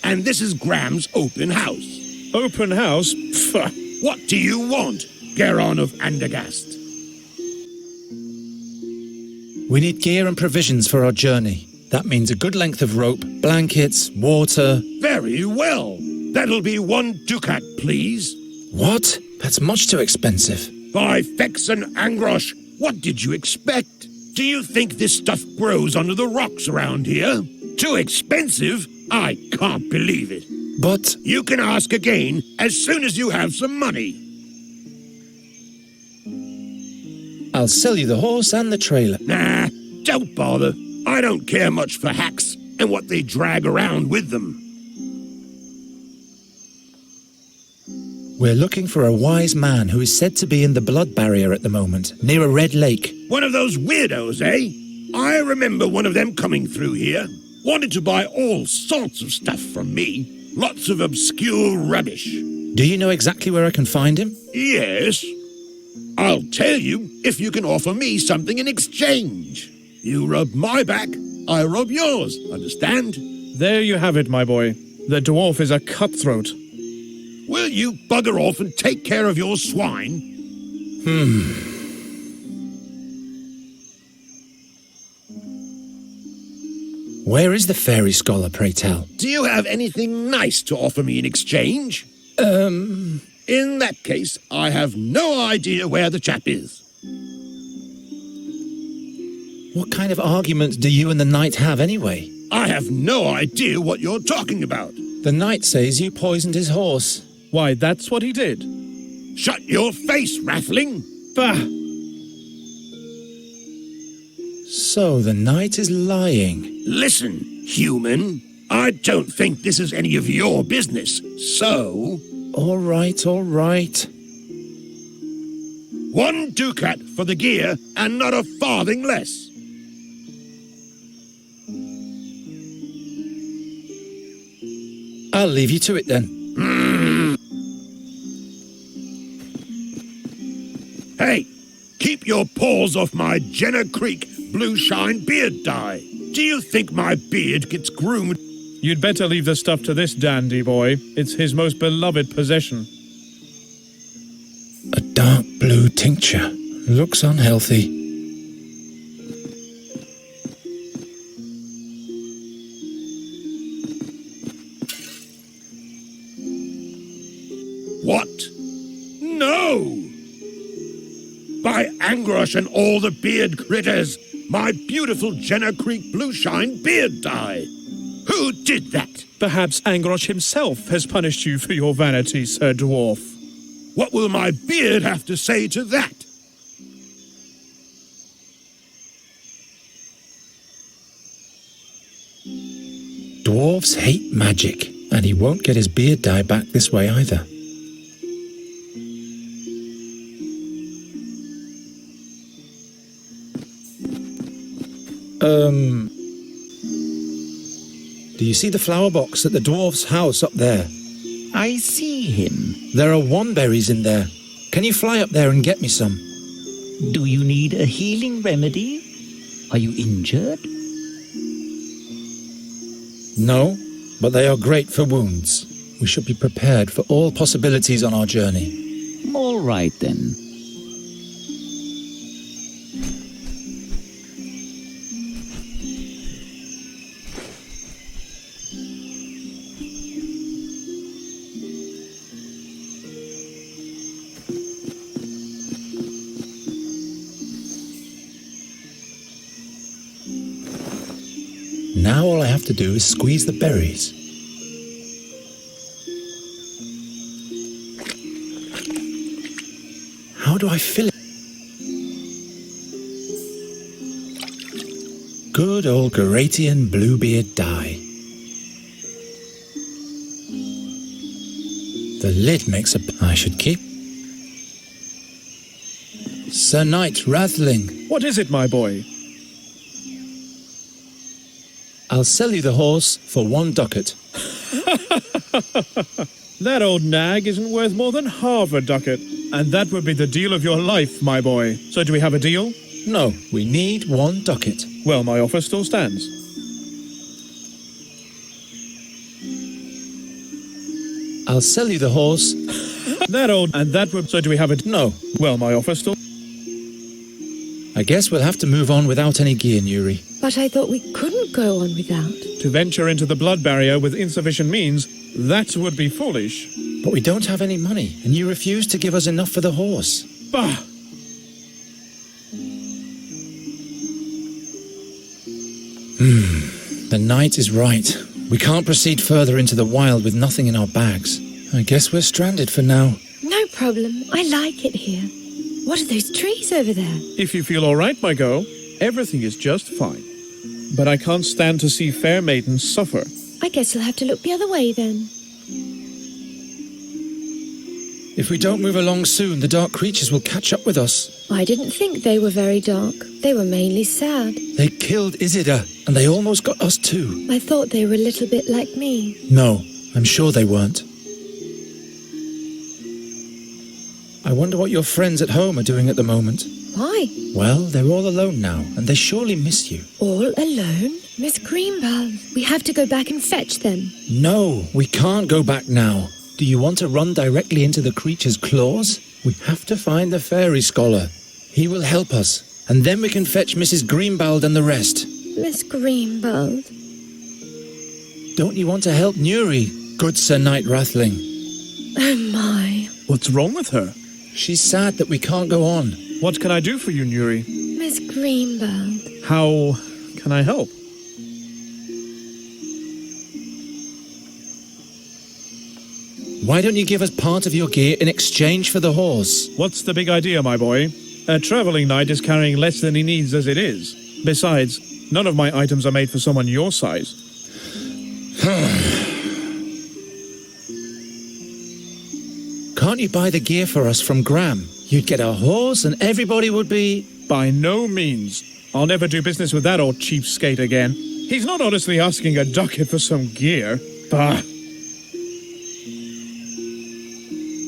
And this is Gram's open house. Open house? Pfft. What do you want, Geron of Andergast? We need gear and provisions for our journey. That means a good length of rope, blankets, water... Very well. That'll be 1 ducat, please. What? That's much too expensive. By Fex and Angrosh, what did you expect? Do you think this stuff grows under the rocks around here? Too expensive? I can't believe it. But... You can ask again as soon as you have some money. I'll sell you the horse and the trailer. Nah, don't bother. I don't care much for hacks and what they drag around with them. We're looking for a wise man who is said to be in the blood barrier at the moment, near a red lake. One of those weirdos, eh? I remember one of them coming through here. Wanted to buy all sorts of stuff from me. Lots of obscure rubbish. Do you know exactly where I can find him? Yes. I'll tell you if you can offer me something in exchange. You rub my back, I rub yours, understand? There you have it, my boy. The dwarf is a cutthroat. Will you bugger off and take care of your swine? Where is the fairy scholar, pray tell? Do you have anything nice to offer me in exchange? In that case, I have no idea where the chap is. What kind of argument do you and the knight have anyway? I have no idea what you're talking about. The knight says you poisoned his horse. Why, that's what he did. Shut your face, Raffling! Bah! So the knight is lying. Listen, human. I don't think this is any of your business, so... All right, all right. 1 ducat for the gear and not a farthing less. I'll leave you to it then. Hey, keep your paws off my Jenner Creek blue shine beard dye. Do you think my beard gets groomed? You'd better leave the stuff to this dandy boy. It's his most beloved possession. A dark blue tincture. Looks unhealthy. What? No! By Angrosh and all the beard critters, my beautiful Jenner Creek blue shine beard dye. Who did that? Perhaps Angrosh himself has punished you for your vanity, Sir Dwarf. What will my beard have to say to that? Dwarves hate magic, and he won't get his beard dye back this way either. Do you see the flower box at the dwarf's house up there? I see him. There are wandberries in there. Can you fly up there and get me some? Do you need a healing remedy? Are you injured? No, but they are great for wounds. We should be prepared for all possibilities on our journey. All right then. Now all I have to do is squeeze the berries. How do I fill it? Good old Garatian Bluebeard dye. The lid makes a... I should keep. Sir Knight Rathling. What is it, my boy? I'll sell you the horse for 1 ducat. That old nag isn't worth more than half a ducat. And that would be the deal of your life, my boy. So do we have a deal? No, we need 1 ducat. Well, my offer still stands. I'll sell you the horse. That old... And that would... So do we have a... No. Well, my offer still... I guess we'll have to move on without any gear, Nuri. But I thought we couldn't go on without. To venture into the blood barrier with insufficient means, that would be foolish. But we don't have any money, and you refuse to give us enough for the horse. Bah! The knight is right. We can't proceed further into the wild with nothing in our bags. I guess we're stranded for now. No problem. I like it here. What are those trees over there? If you feel all right, my girl, everything is just fine. But I can't stand to see fair maidens suffer. I guess you'll have to look the other way then. If we don't move along soon, the dark creatures will catch up with us. I didn't think they were very dark. They were mainly sad. They killed Isidore, and they almost got us too. I thought they were a little bit like me. No, I'm sure they weren't. I wonder what your friends at home are doing at the moment. Why? Well, they're all alone now, and they surely miss you. All alone? Miss Greenbelt, we have to go back and fetch them. No, we can't go back now. Do you want to run directly into the creature's claws? We have to find the fairy scholar. He will help us, and then we can fetch Mrs. Greenbald and the rest. Miss Greenbelt? Don't you want to help Nuri, good Sir Knight Rathling? Oh my. What's wrong with her? She's sad that we can't go on. What can I do for you, Nuri? Miss Greenbelt. How can I help? Why don't you give us part of your gear in exchange for the horse? What's the big idea, my boy? A traveling knight is carrying less than he needs as it is. Besides, none of my items are made for someone your size. Can't you buy the gear for us from Graham? You'd get a horse and everybody would be... By no means. I'll never do business with that old cheapskate again. He's not honestly asking a ducat for some gear. Bah!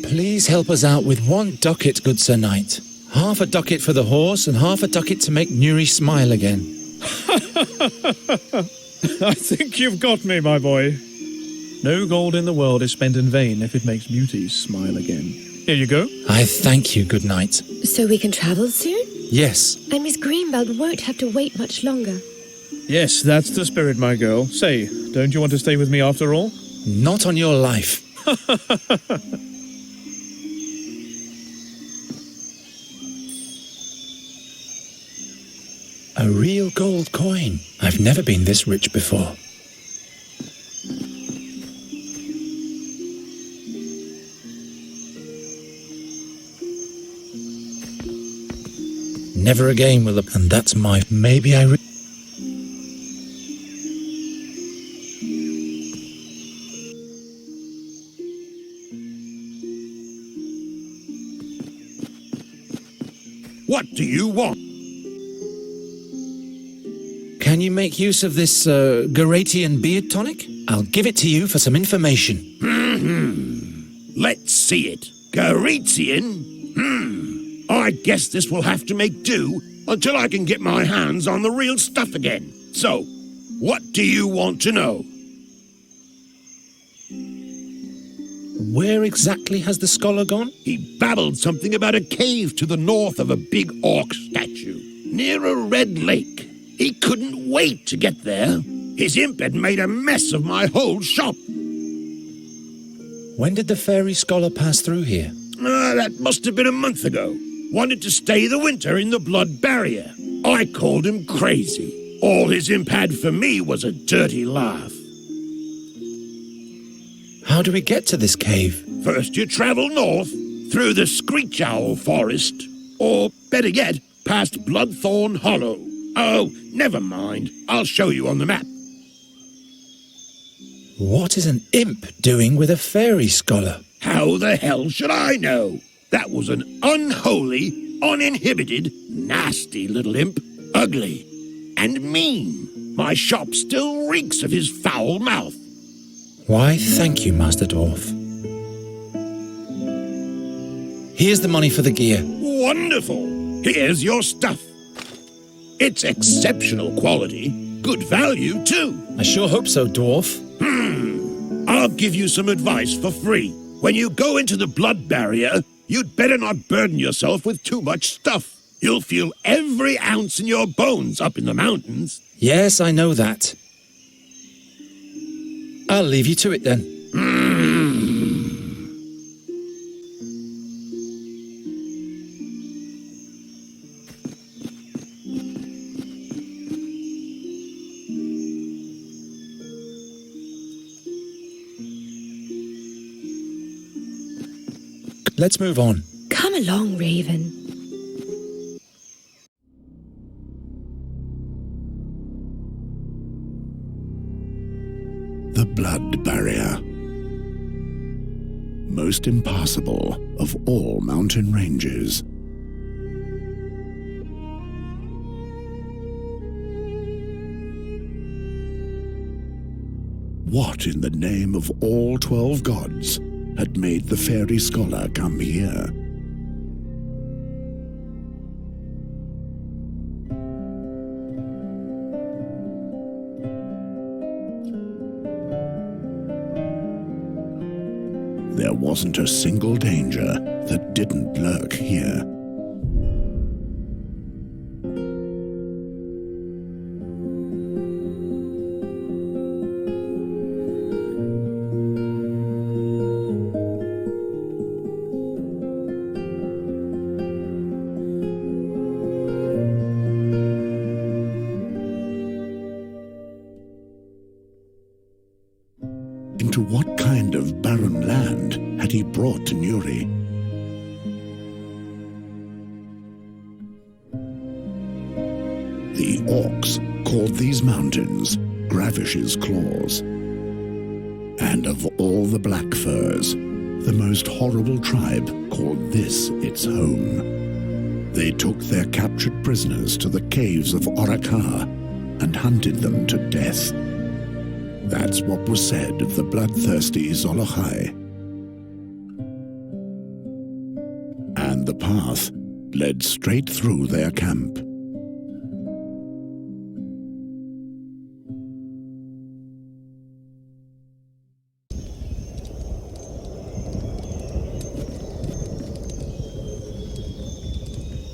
Please help us out with 1 ducat, good Sir Knight. Half a ducat for the horse and half a ducat to make Nuri smile again. I think you've got me, my boy. No gold in the world is spent in vain if it makes beauties smile again. Here you go. I thank you, good knight. So we can travel soon? Yes. And Miss Greenbelt won't have to wait much longer. Yes, that's the spirit, my girl. Say, don't you want to stay with me after all? Not on your life. A real gold coin. I've never been this rich before. Never again will and that's my... Maybe I... What do you want? Can you make use of this Garatian beard tonic? I'll give it to you for some information. Let's see it. Garatian? I guess this will have to make do until I can get my hands on the real stuff again. So, what do you want to know? Where exactly has the scholar gone? He babbled something about a cave to the north of a big orc statue, near a red lake. He couldn't wait to get there. His imp had made a mess of my whole shop. When did the fairy scholar pass through here? That must have been a month ago. Wanted to stay the winter in the blood barrier. I called him crazy. All his imp had for me was a dirty laugh. How do we get to this cave? First you travel north, through the Screech Owl Forest, or better yet, past Bloodthorn Hollow. Oh, never mind. I'll show you on the map. What is an imp doing with a fairy scholar? How the hell should I know? That was an unholy, uninhibited, nasty little imp. Ugly and mean. My shop still reeks of his foul mouth. Why, thank you, Master Dwarf. Here's the money for the gear. Wonderful. Here's your stuff. It's exceptional quality. Good value, too. I sure hope so, Dwarf. I'll give you some advice for free. When you go into the blood barrier, you'd better not burden yourself with too much stuff. You'll feel every ounce in your bones up in the mountains. Yes, I know that. I'll leave you to it then. Let's move on. Come along, Raven. The blood barrier. Most impassable of all mountain ranges. What in the name of all 12 gods had made the fairy scholar come here? There wasn't a single danger that didn't lurk here. Into what kind of barren land had he brought to Nuri? The orcs called these mountains Gravish's Claws. And of all the black furs, the most horrible tribe called this its home. They took their captured prisoners to the caves of Orakar and hunted them to death. That's what was said of the bloodthirsty Zolochai. And the path led straight through their camp.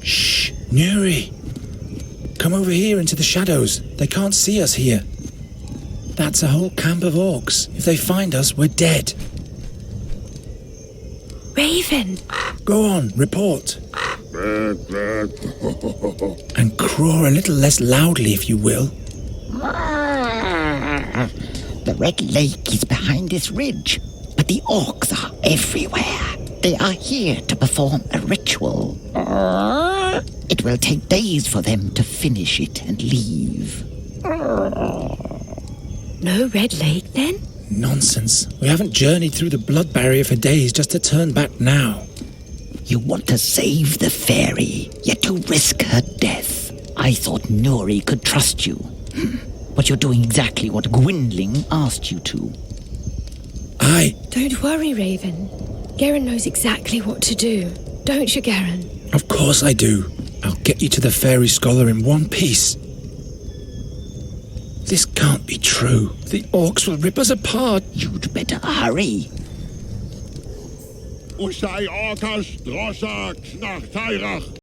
Shh, Nuri! Come over here into the shadows. They can't see us here. That's a whole camp of orcs. If they find us, we're dead. Raven! Go on, report. And croar a little less loudly, if you will. The Red Lake is behind this ridge, but the orcs are everywhere. They are here to perform a ritual. It It will take days for them to finish it and leave. No Red Lake, then? Nonsense. We haven't journeyed through the blood barrier for days just to turn back now. You want to save the fairy, yet you risk her death. I thought Nuri could trust you. But you're doing exactly what Gwynling asked you to. Don't worry, Raven. Garen knows exactly what to do. Don't you, Garen? Of course I do. I'll get you to the fairy scholar in one piece. This can't be true. The orcs will rip us apart. You'd better hurry. Usai orkas drosak nach Tairach.